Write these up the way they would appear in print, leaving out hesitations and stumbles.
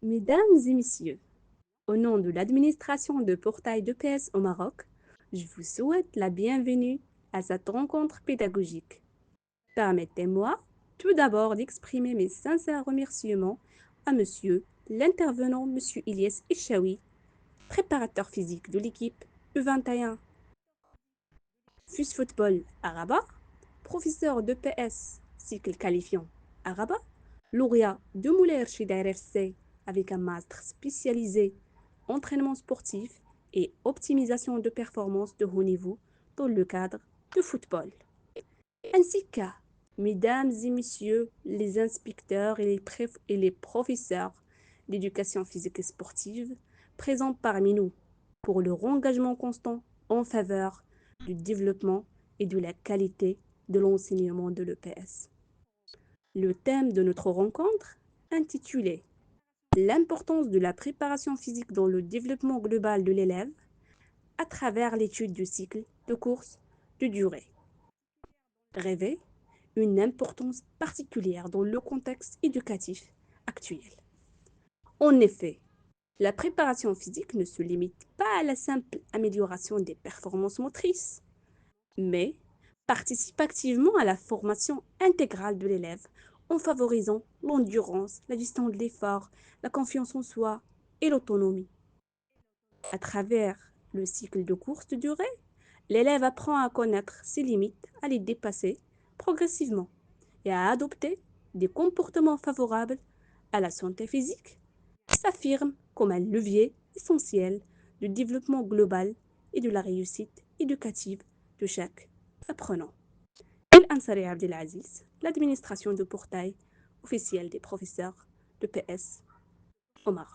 Mesdames et messieurs, au nom de l'administration de Portail d'EPS au Maroc, je vous souhaite la bienvenue à cette rencontre pédagogique. Permettez-moi tout d'abord d'exprimer mes sincères remerciements à monsieur l'intervenant, monsieur Ilyes Ishaoui, préparateur physique de l'équipe U21 FUS Football à Rabat, professeur d'EPS cycle qualifiant à Rabat, lauréat de Moulay Rachid RFC avec un master spécialisé entraînement sportif et optimisation de performance de haut niveau dans le cadre de football, ainsi qu'à mesdames et messieurs les inspecteurs et les professeurs d'éducation physique et sportive présents parmi nous pour leur engagement constant en faveur du développement et de la qualité de l'enseignement de l'EPS. Le thème de notre rencontre, intitulé l'importance de la préparation physique dans le développement global de l'élève à travers l'étude du cycle de course de durée, revêt une importance particulière dans le contexte éducatif actuel. En effet, la préparation physique ne se limite pas à la simple amélioration des performances motrices, mais participe activement à la formation intégrale de l'élève en favorisant l'endurance, la gestion de l'effort, la confiance en soi et l'autonomie. À travers le cycle de course de durée, l'élève apprend à connaître ses limites, à les dépasser progressivement et à adopter des comportements favorables à la santé physique, qui s'affirment comme un levier essentiel du développement global et de la réussite éducative de chaque apprenant. El Ansari Abdelaziz, l'administration de Portail officielle des professeurs de PS au Maroc.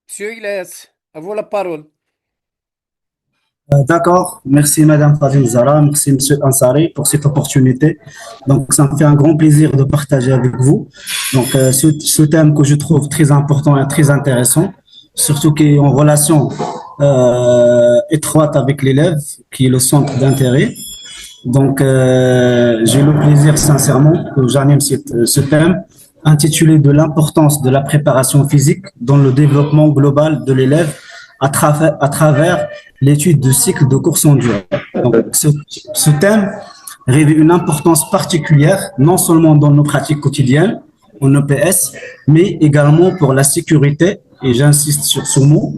Monsieur Ilyes, à vous la parole. D'accord, merci Madame Fadil Zara, merci Monsieur Ansari pour cette opportunité. Donc, ça me fait un grand plaisir de partager avec vous. Donc, ce thème que je trouve très important et très intéressant, surtout qui est en relation étroite avec l'élève, qui est le centre d'intérêt. Donc, j'ai le plaisir sincèrement que j'anime ce thème intitulé de l'importance de la préparation physique dans le développement global de l'élève à travers l'étude du cycle de course en durée. Donc, ce thème revêt une importance particulière, non seulement dans nos pratiques quotidiennes, en EPS, mais également pour la sécurité, et j'insiste sur ce mot,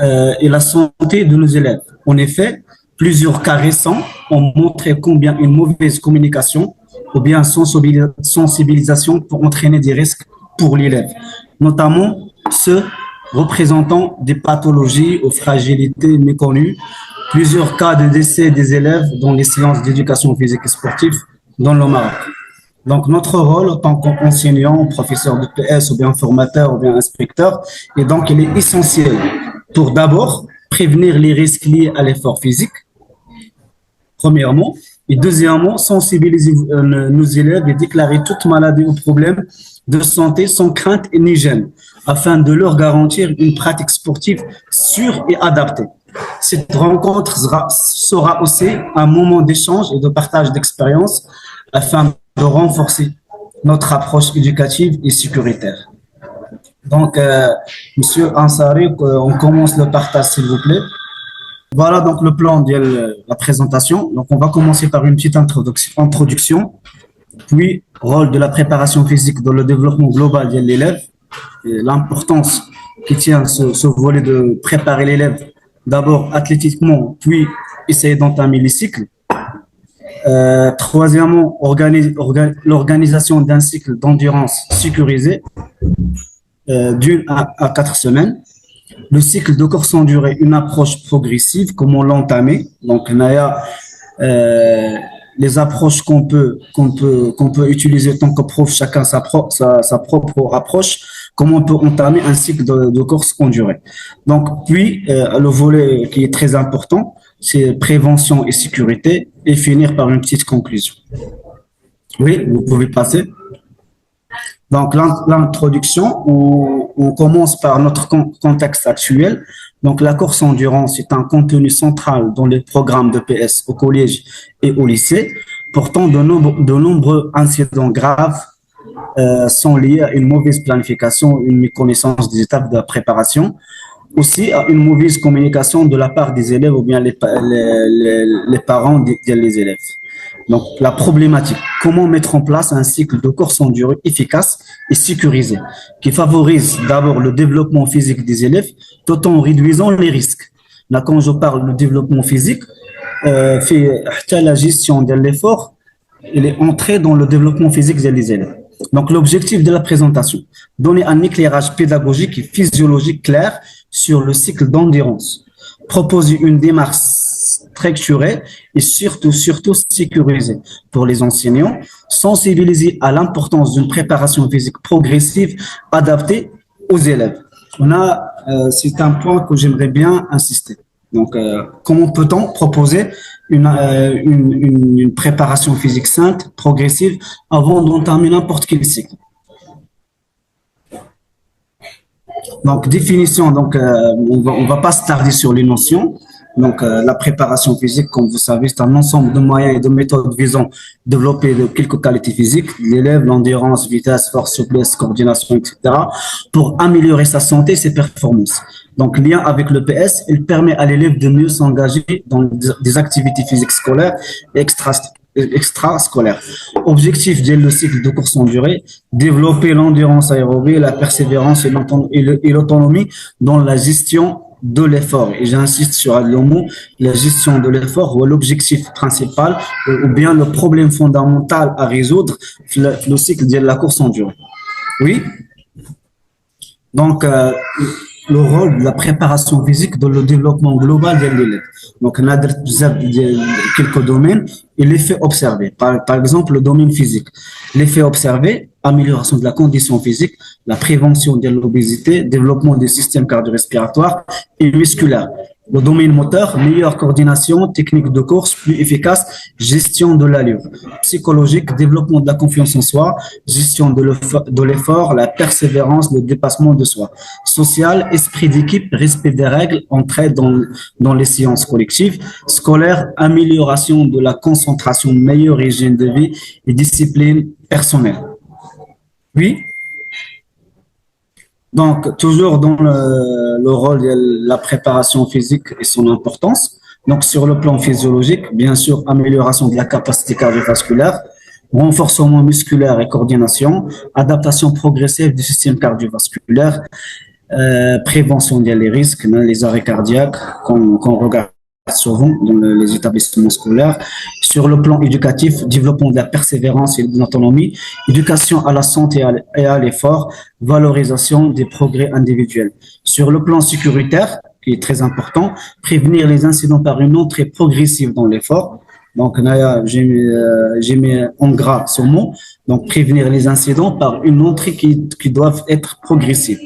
et la santé de nos élèves. En effet, plusieurs cas récents ont montré combien une mauvaise communication ou bien sensibilisation peut entraîner des risques pour l'élève, notamment ceux représentant des pathologies ou fragilités méconnues, plusieurs cas de décès des élèves dans les séances d'éducation physique et sportive dans le Maroc. Donc, notre rôle en tant qu'enseignant, professeur de PS ou bien formateur ou bien inspecteur, et donc il est essentiel pour d'abord prévenir les risques liés à l'effort physique, premièrement, et deuxièmement, sensibiliser nos élèves et déclarer toute maladie ou problème de santé sans crainte et ni gêne, afin de leur garantir une pratique sportive sûre et adaptée. Cette rencontre sera aussi un moment d'échange et de partage d'expériences afin de renforcer notre approche éducative et sécuritaire. Donc, Monsieur Ansari, on commence le partage, s'il vous plaît. Voilà donc le plan de la présentation. Donc, on va commencer par une petite introduction, puis rôle de la préparation physique dans le développement global de l'élève, l'importance qui tient ce volet de préparer l'élève d'abord athlétiquement, puis essayer d'entamer les cycles. Troisièmement, l'organisation d'un cycle d'endurance sécurisé d'une à 4 semaines. Le cycle de course en durée, une approche progressive, comment l'entamer. Donc, il y a les approches qu'on peut utiliser tant que prof, chacun sa propre approche, comment on peut entamer un cycle de course en durée. Donc, puis, le volet qui est très important, c'est prévention et sécurité, et finir par une petite conclusion. Oui, vous pouvez passer. Donc, l'introduction, on commence par notre contexte actuel. Donc, la course endurance est un contenu central dans les programmes de PS au collège et au lycée. Pourtant, de nombreux incidents graves sont liés à une mauvaise planification, une méconnaissance des étapes de la préparation, aussi à une mauvaise communication de la part des élèves ou bien les parents des élèves. Donc, la problématique, comment mettre en place un cycle de course en durée efficace et sécurisé, qui favorise d'abord le développement physique des élèves, tout en réduisant les risques. Là, quand je parle de développement physique, la gestion de l'effort, il est entré dans le développement physique des élèves. Donc, l'objectif de la présentation, donner un éclairage pédagogique et physiologique clair sur le cycle d'endurance, proposer une démarche structurée et surtout sécurisée pour les enseignants, sensibiliser à l'importance d'une préparation physique progressive adaptée aux élèves. C'est un point que j'aimerais bien insister. Donc, comment peut-on proposer une préparation physique sainte, progressive, avant d'entamer n'importe quel cycle? Donc, définition, donc, on va pas se tarder sur les notions. Donc, la préparation physique, comme vous savez, c'est un ensemble de moyens et de méthodes visant à développer de quelques qualités physiques, l'élève, l'endurance, vitesse, force, souplesse, coordination, etc., pour améliorer sa santé et ses performances. Donc, lien avec le PS, il permet à l'élève de mieux s'engager dans des activités physiques scolaires et extrascolaires. Objectif dès le cycle de course en durée, développer l'endurance aérobie, la persévérance et l'autonomie dans la gestion de l'effort. Et j'insiste sur le mot, la gestion de l'effort, ou l'objectif principal, ou bien le problème fondamental à résoudre, le cycle de la course en durée. Oui? Donc, le rôle de la préparation physique dans le développement global de l'élève. Donc, on a quelques domaines et l'effet observé. Par exemple, le domaine physique. L'effet observé, amélioration de la condition physique, la prévention de l'obésité, développement des systèmes cardio-respiratoires et musculaires. Le domaine moteur, meilleure coordination, technique de course plus efficace, gestion de l'allure. Psychologique, développement de la confiance en soi, gestion de l'effort, la persévérance, le dépassement de soi. Social, esprit d'équipe, respect des règles, entraide dans les séances collectives. Scolaire, amélioration de la concentration, meilleure hygiène de vie et discipline personnelle. Oui. Donc, toujours dans le rôle de la préparation physique et son importance. Donc, sur le plan physiologique, bien sûr, amélioration de la capacité cardiovasculaire, renforcement musculaire et coordination, adaptation progressive du système cardiovasculaire, prévention des risques, les arrêts cardiaques qu'on regarde souvent dans les établissements scolaires. Sur le plan éducatif, développement de la persévérance et de l'autonomie, éducation à la santé et à l'effort, valorisation des progrès individuels. Sur le plan sécuritaire, qui est très important, prévenir les incidents par une entrée progressive dans l'effort. Donc, j'ai mis en gras ce mot. Donc, prévenir les incidents par une entrée qui doivent être progressive.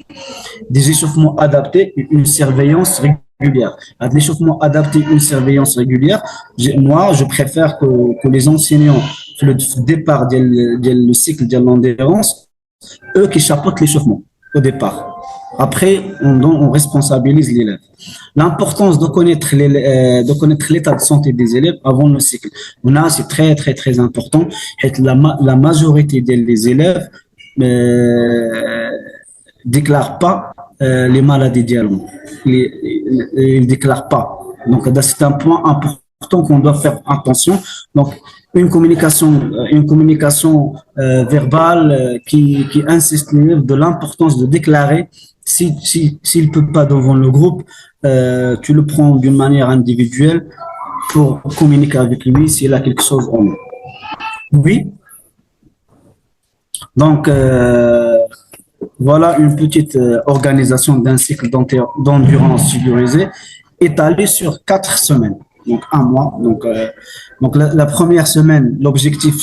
Des échauffements adaptés et une surveillance régulière. À l'échauffement adapté, une surveillance régulière, moi, je préfère que les enseignants, le départ du cycle de l'endurance, eux qui chapeautent l'échauffement au départ. Après, on responsabilise l'élève. L'importance de connaître l'état de santé des élèves avant le cycle. C'est très, très, très important. La majorité des élèves déclarent pas les maladies diabétiques. Ils déclarent pas. Donc, c'est un point important qu'on doit faire attention. Donc, une communication verbale qui insiste l'élève de l'importance de déclarer. S'il peut pas devant le groupe, tu le prends d'une manière individuelle pour communiquer avec lui s'il a quelque chose en lui. Oui. Donc, voilà une petite organisation d'un cycle d'endurance sécurisé étalé sur 4 semaines, donc 1 mois. Donc la première semaine, l'objectif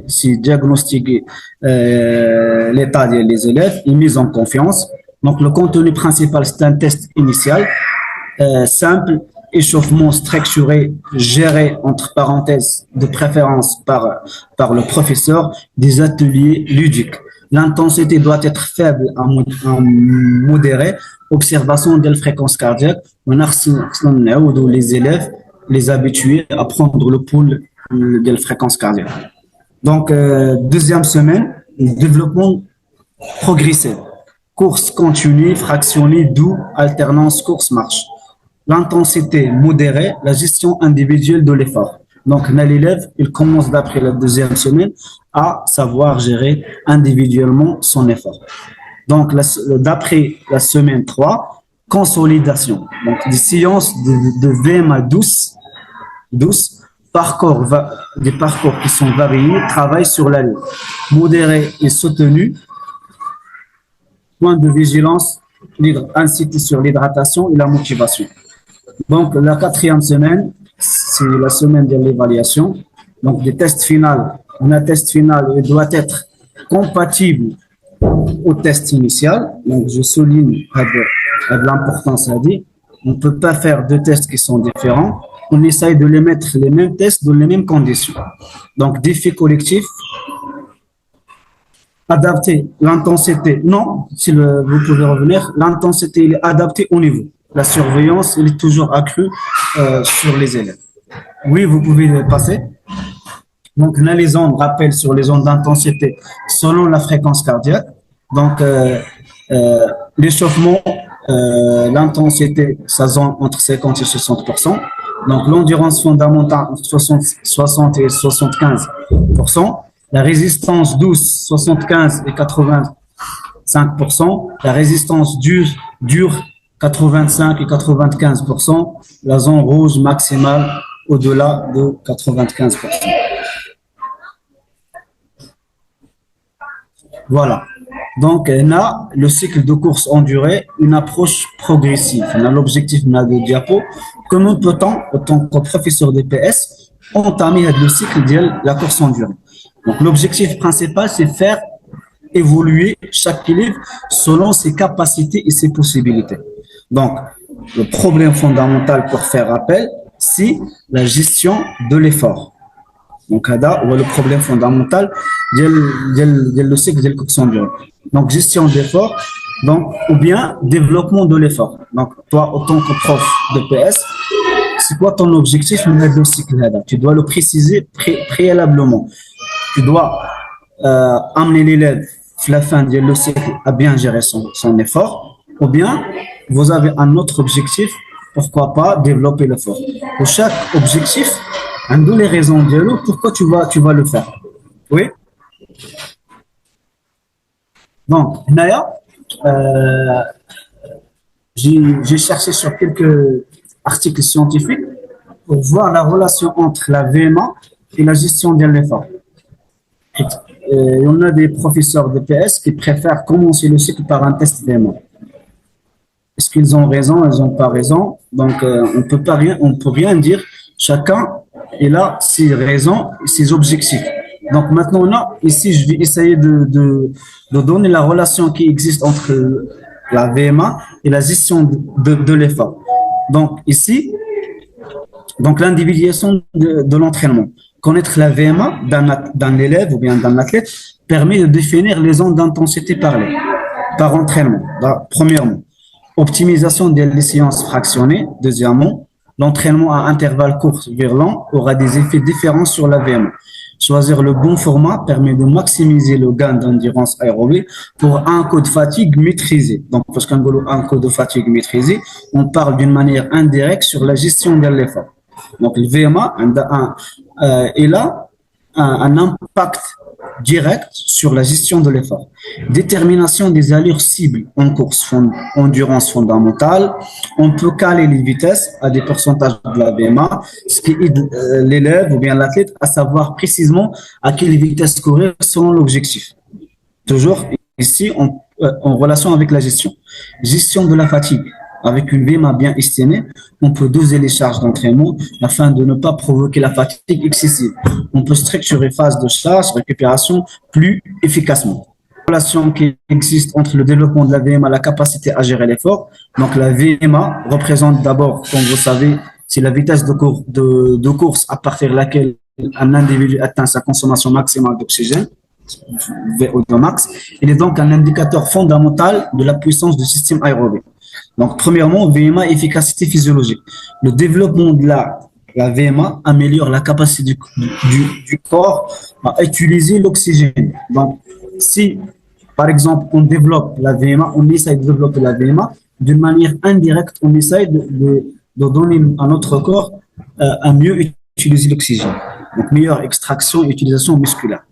c'est diagnostiquer l'état des élèves, une mise en confiance. Donc le contenu principal c'est un test initial simple, échauffement structuré, géré entre parenthèses de préférence par le professeur, des ateliers ludiques. L'intensité doit être faible à modérée. Observation de la fréquence cardiaque. On a les élèves, les habitués à prendre le pouls de la fréquence cardiaque. Donc, deuxième semaine, développement progressif. Course continue, fractionnée, doux, alternance, course-marche. L'intensité modérée, la gestion individuelle de l'effort. Donc, l'élève, il commence d'après la deuxième semaine à savoir gérer individuellement son effort. Donc, d'après la semaine 3, consolidation. Donc, des séances de VMA douce, des parcours qui sont variés, travail sur la ligne. Modéré et soutenu, point de vigilance, incité sur l'hydratation et la motivation. Donc, la quatrième semaine, c'est la semaine de l'évaluation. Donc, des tests finaux. Un test final, il doit être compatible au test initial. Donc, je souligne l'importance à dire. On ne peut pas faire deux tests qui sont différents. On essaye de les mettre les mêmes tests dans les mêmes conditions. Donc, défi collectif. Adapter l'intensité. Non, si vous pouvez revenir, l'intensité est adaptée au niveau. La surveillance, elle est toujours accrue sur les élèves. Oui, vous pouvez passer. Donc, on a les ondes, rappel sur les ondes d'intensité selon la fréquence cardiaque. Donc, l'échauffement, l'intensité, ça zone entre 50 et 60%. Donc, l'endurance fondamentale, 60 et 75%. La résistance douce, 75 et 85%. La résistance dure 85 et 95%. La zone rouge maximale au-delà de 95%. Voilà. Donc, on a le cycle de course en durée, une approche progressive. On a l'objectif de diapo. Comment peut-on, en tant que professeur de PS, entamer le cycle de la course en durée? Donc, l'objectif principal, c'est faire évoluer chaque élève selon ses capacités et ses possibilités. Donc, le problème fondamental pour faire appel, c'est la gestion de l'effort. Donc, là, on a le problème fondamental le cycle de la course en durée. Donc, gestion d'effort, donc, ou bien développement de l'effort. Donc, toi, en tant que prof de PS, c'est quoi ton objectif dans le cycle là? Tu dois le préciser préalablement. Tu dois amener l'élève à la fin du cycle à bien gérer son effort, ou bien vous avez un autre objectif, pourquoi pas développer l'effort. Pour chaque objectif, on donne les raisons de l'eau, pourquoi tu vas le faire. Oui? Donc, Naya, j'ai cherché sur quelques articles scientifiques pour voir la relation entre la VMA et la gestion de l'effort. Il y en a des professeurs de PS qui préfèrent commencer le cycle par un test VMA. Est-ce qu'ils ont raison, ils n'ont pas raison? Donc, on peut rien dire. Chacun, il a ses raisons et ses objectifs. Donc, maintenant, ici, je vais essayer de donner la relation qui existe entre la VMA et la gestion de l'effort. Donc, ici, l'individualisation de l'entraînement. Connaître la VMA d'un élève ou bien d'un athlète permet de définir les zones d'intensité par entraînement. Premièrement, optimisation des séances fractionnées. Deuxièmement, l'entraînement à intervalles courts vers long aura des effets différents sur la VMA. Choisir le bon format permet de maximiser le gain d'endurance aérobie pour un coup de fatigue maîtrisé. Donc, parce qu'un coup de fatigue maîtrisé, on parle d'une manière indirecte sur la gestion de l'effort. Donc, le VMA il a un impact direct sur la gestion de l'effort. Détermination des allures cibles en course, endurance fondamentale. On peut caler les vitesses à des pourcentages de la VMA, ce qui aide l'élève ou bien l'athlète à savoir précisément à quelle vitesse courir selon l'objectif. Toujours ici en relation avec la gestion. Gestion de la fatigue. Avec une VMA bien estimée, on peut doser les charges d'entraînement afin de ne pas provoquer la fatigue excessive. On peut structurer phase de charge, récupération plus efficacement. La relation qui existe entre le développement de la VMA et la capacité à gérer l'effort. Donc, la VMA représente d'abord, comme vous savez, c'est la vitesse de course à partir de laquelle un individu atteint sa consommation maximale d'oxygène. VO2 max. Il est donc un indicateur fondamental de la puissance du système aérobie. Donc, premièrement, VMA, efficacité physiologique. Le développement de la VMA améliore la capacité du corps à utiliser l'oxygène. Donc, si, par exemple, on développe la VMA, on essaie de développer la VMA, d'une manière indirecte, on essaie de donner à notre corps à mieux utiliser l'oxygène. Donc, meilleure extraction et utilisation musculaire.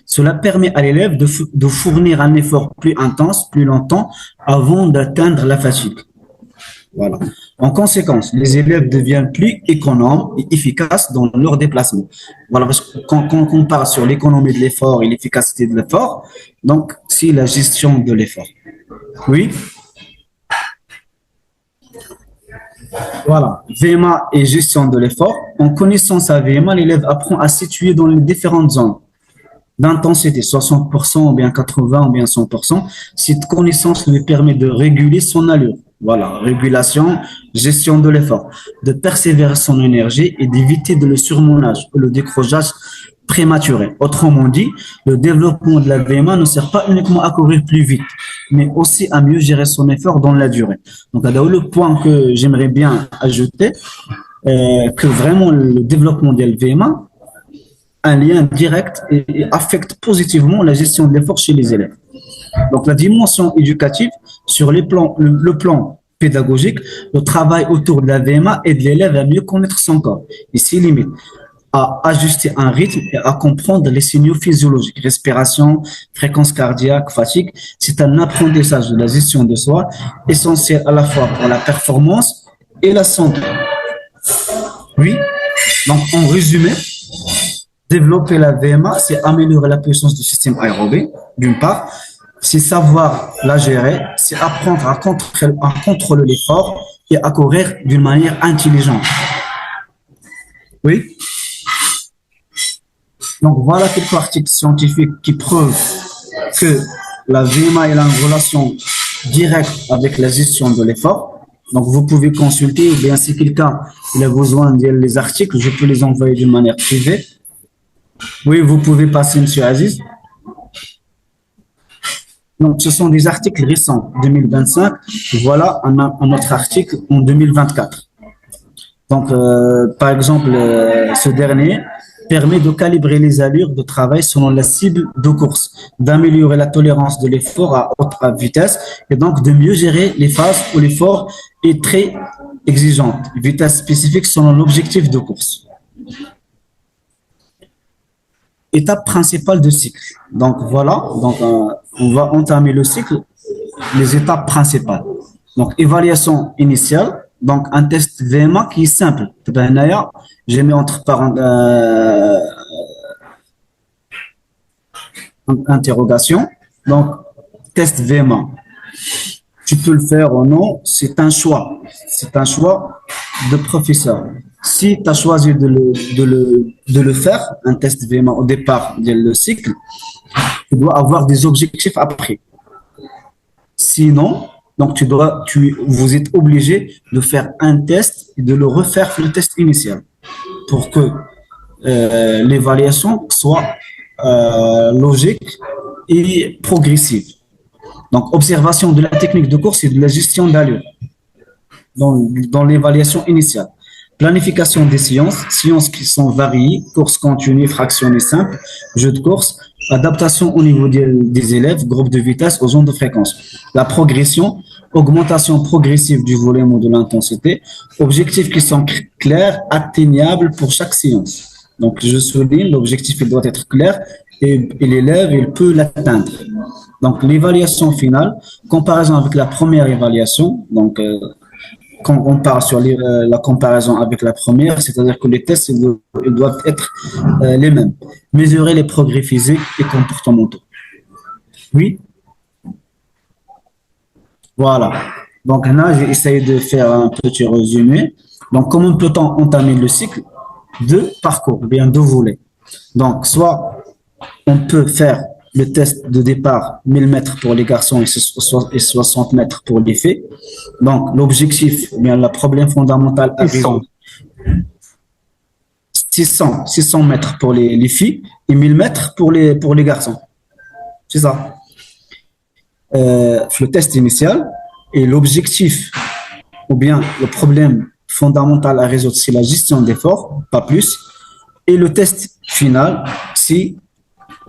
Cela permet à l'élève de fournir un effort plus intense, plus longtemps, avant d'atteindre la fatigue. Voilà. En conséquence, les élèves deviennent plus économes et efficaces dans leur déplacement. Voilà, parce que quand on compare sur l'économie de l'effort et l'efficacité de l'effort, donc c'est la gestion de l'effort. Oui. Voilà, VMA et gestion de l'effort. En connaissant sa VMA, l'élève apprend à se situer dans les différentes zones d'intensité, 60% ou bien 80% ou bien 100%. Cette connaissance lui permet de réguler son allure. Voilà, régulation, gestion de l'effort, de persévérer son énergie et d'éviter le surmenage ou le décrochage prématuré. Autrement dit, le développement de la VMA ne sert pas uniquement à courir plus vite, mais aussi à mieux gérer son effort dans la durée. Donc, le point que j'aimerais bien ajouter, que vraiment le développement de la VMA a un lien direct et affecte positivement la gestion de l'effort chez les élèves. Donc, la dimension éducative, sur le plan pédagogique, le travail autour de la VMA aide l'élève à mieux connaître son corps et ses limites, à ajuster un rythme et à comprendre les signaux physiologiques, respiration, fréquence cardiaque, fatigue. C'est un apprentissage de la gestion de soi, essentiel à la fois pour la performance et la santé. Oui, donc en résumé, développer la VMA, c'est améliorer la puissance du système aérobie, d'une part, c'est savoir la gérer, c'est apprendre à contrôler l'effort et à courir d'une manière intelligente. Oui. Donc, voilà quelques articles scientifiques qui prouvent que la VMA a une relation directe avec la gestion de l'effort. Donc, vous pouvez consulter, ou bien si quelqu'un a besoin des articles, je peux les envoyer d'une manière privée. Oui, vous pouvez passer, M. Aziz. Donc, ce sont des articles récents, 2025. Voilà un autre article en 2024. Donc, par exemple, ce dernier permet de calibrer les allures de travail selon la cible de course, d'améliorer la tolérance de l'effort à haute vitesse et donc de mieux gérer les phases où l'effort est très exigeant, vitesse spécifique selon l'objectif de course. Étape principale de cycle. Donc voilà, donc on va entamer le cycle, les étapes principales. Donc évaluation initiale, donc un test VMA qui est simple. J'ai mis entre parenthèses interrogation. Donc test VMA. Tu peux le faire ou non, c'est un choix. C'est un choix de professeur. Si tu as choisi de le faire, un test VMA au départ du cycle, tu dois avoir des objectifs après. Sinon, donc vous êtes obligé de faire un test et de le refaire le test initial pour que l'évaluation soit logique et progressive. Donc, observation de la technique de course et de la gestion d'allure dans l'évaluation initiale. Planification des séances qui sont variées, course continue, fractionnée simple, jeu de course, adaptation au niveau des élèves, groupe de vitesse aux zones de fréquence. La progression, augmentation progressive du volume ou de l'intensité, objectifs qui sont clairs, atteignables pour chaque séance. Donc, je souligne, l'objectif il doit être clair et l'élève il peut l'atteindre. Donc, l'évaluation finale, comparaison avec la première évaluation, donc quand on part sur la comparaison avec la première, c'est-à-dire que les tests ils doivent être les mêmes. Mesurer les progrès physiques et comportementaux. Oui. Voilà. Donc là, j'ai essayé de faire un petit résumé. Donc, comment peut-on entamer le cycle de parcours, bien de volets? Donc, soit on peut faire le test de départ 1000 mètres pour les garçons et 60 mètres pour les filles. Donc, l'objectif, bien, le problème fondamental à résoudre. 600 mètres pour les filles et 1000 mètres pour les garçons. c'est ça. Le test initial et l'objectif ou bien le problème fondamental à résoudre, c'est la gestion d'efforts, pas plus. Et le test final, c'est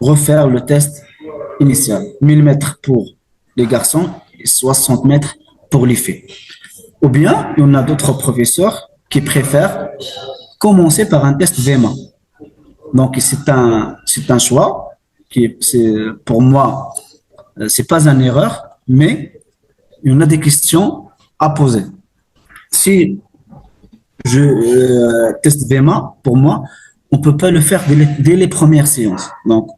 refaire le test initial. 1000 mètres pour les garçons et 60 mètres pour les filles. Ou bien, il y en a d'autres professeurs qui préfèrent commencer par un test VMA. Donc, c'est un choix qui, pour moi, c'est pas une erreur, mais il y en a des questions à poser. Si je teste VMA, pour moi, on peut pas le faire dès les premières séances. Donc,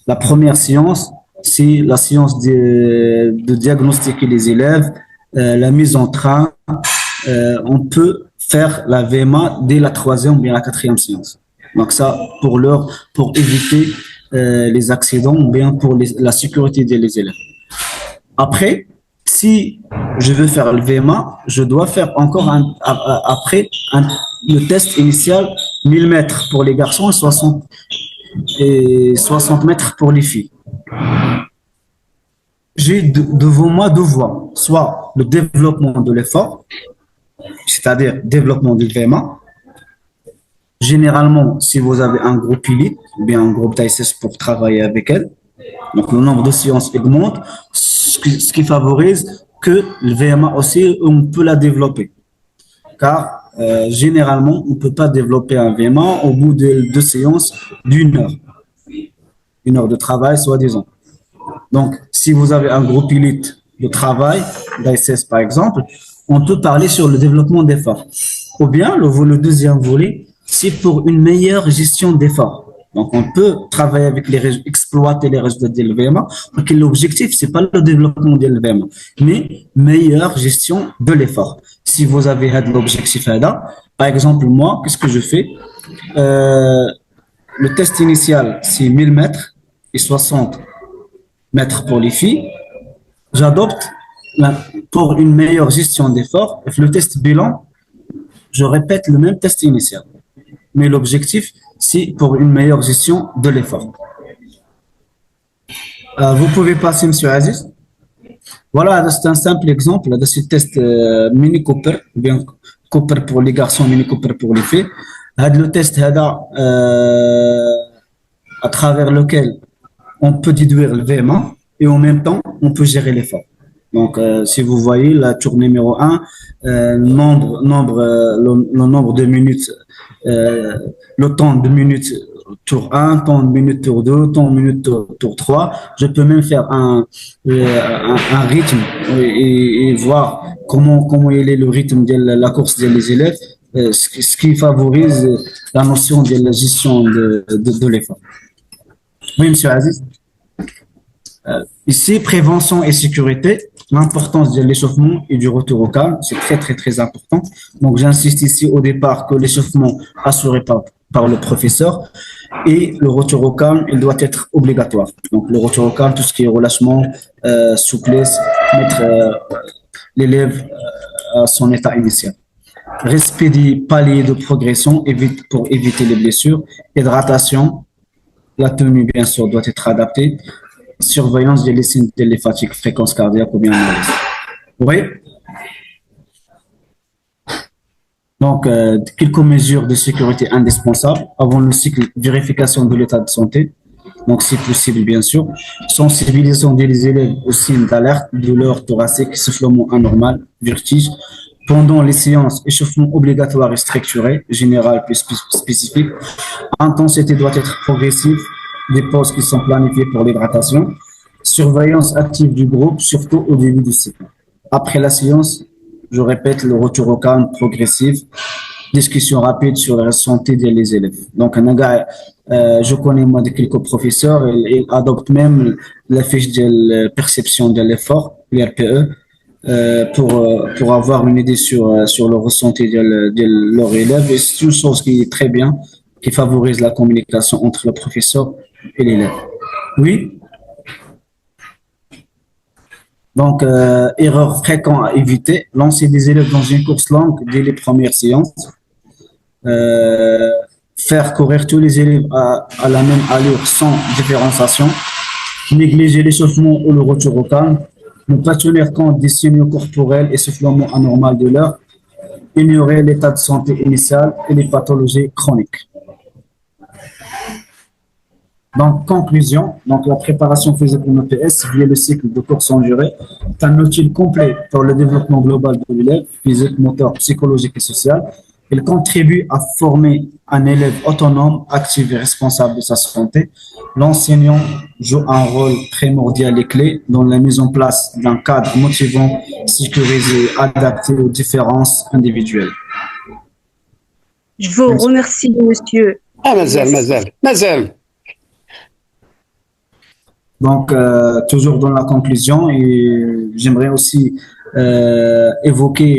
la première séance, c'est la séance de diagnostiquer les élèves, la mise en train. On peut faire la VMA dès la troisième ou bien la quatrième séance. Donc ça, pour éviter les accidents ou bien pour la sécurité des élèves. Après, si je veux faire le VMA, je dois faire encore le test initial 1000 mètres pour les garçons et 60 mètres pour les filles. J'ai devant moi deux voies, soit le développement de l'effort, c'est-à-dire développement du VMA. Généralement, si vous avez un groupe élite ou bien un groupe d'ISS pour travailler avec elle, donc le nombre de séances augmente, ce qui favorise que le VMA aussi, on peut la développer. Car généralement, on ne peut pas développer un VMA au bout de 2 séances d'une heure. 1 heure de travail, soi-disant. Donc, si vous avez un groupe élite de travail, d'ISS par exemple, on peut parler sur le développement d'efforts. Ou bien, le deuxième volet, c'est pour une meilleure gestion d'efforts. Donc, on peut travailler avec exploiter les résultats de l'VMA. Donc, l'objectif, c'est pas le développement de l'VMA, mais meilleure gestion de l'effort. Si vous avez l'objectif là, par exemple, moi, qu'est-ce que je fais? Le test initial, c'est 1000 mètres et 60 mètres pour les filles. J'adopte pour une meilleure gestion d'effort. Le test bilan, je répète le même test initial. Mais l'objectif, c'est pour une meilleure gestion de l'effort. Vous pouvez passer, Monsieur Aziz. Voilà, c'est un simple exemple de ce test Mini Cooper, bien Cooper pour les garçons, Mini Cooper pour les filles. Le test à travers lequel on peut déduire le VMA et en même temps, on peut gérer l'effort. Donc, si vous voyez la tour numéro 1, le nombre de minutes, le temps de minutes tour 1, temps de minutes tour 2, temps de minutes tour 3. Je peux même faire un rythme et voir comment il est le rythme de la course des élèves, ce qui favorise la notion de la gestion de l'effort. Oui, Monsieur Aziz. Ici, prévention et sécurité, l'importance de l'échauffement et du retour au calme, c'est très, très, très important. Donc, j'insiste ici au départ que l'échauffement assuré par le professeur et le retour au calme, il doit être obligatoire. Donc, le retour au calme, tout ce qui est relâchement, souplesse, mettre l'élève à son état initial. Respect des paliers de progression pour éviter les blessures. Hydratation, la tenue, bien sûr, doit être adaptée. Surveillance des signes de fatigue, fréquence cardiaque ou bien malaise. Oui. Donc, quelques mesures de sécurité indispensables avant le cycle, vérification de l'état de santé. Donc, si possible, bien sûr. Sensibilisation des élèves aux signes d'alerte, douleur thoracique, essoufflement anormal, vertige. Pendant les séances, échauffement obligatoire et structuré, général plus spécifique. Intensité doit être progressive. Des pauses qui sont planifiées pour l'hydratation, surveillance active du groupe, surtout au début du cycle. Après la séance, je répète, le retour au calme progressif, discussion rapide sur la santé des élèves. Donc, je connais moi de quelques professeurs, ils adoptent même la fiche de perception de l'effort, l'RPE, pour avoir une idée sur le ressenti de leurs élèves. Et c'est une chose qui est très bien, qui favorise la communication entre le professeur et l'élève. Oui. Donc, erreur fréquente à éviter, lancer des élèves dans une course longue dès les premières séances, faire courir tous les élèves à la même allure sans différenciation, négliger l'échauffement ou le retour au calme, ne pas tenir compte des signaux corporels et soufflements anormaux de l'heure, ignorer l'état de santé initial et les pathologies chroniques. Donc, conclusion, donc la préparation physique en EPS via le cycle de course en durée est un outil complet pour le développement global de l'élève, physique, moteur, psychologique et social. Il contribue à former un élève autonome, actif et responsable de sa santé. L'enseignant joue un rôle primordial et clé dans la mise en place d'un cadre motivant, sécurisé, adapté aux différences individuelles. Je vous remercie, monsieur. مازال. Donc, toujours dans la conclusion, et j'aimerais aussi évoquer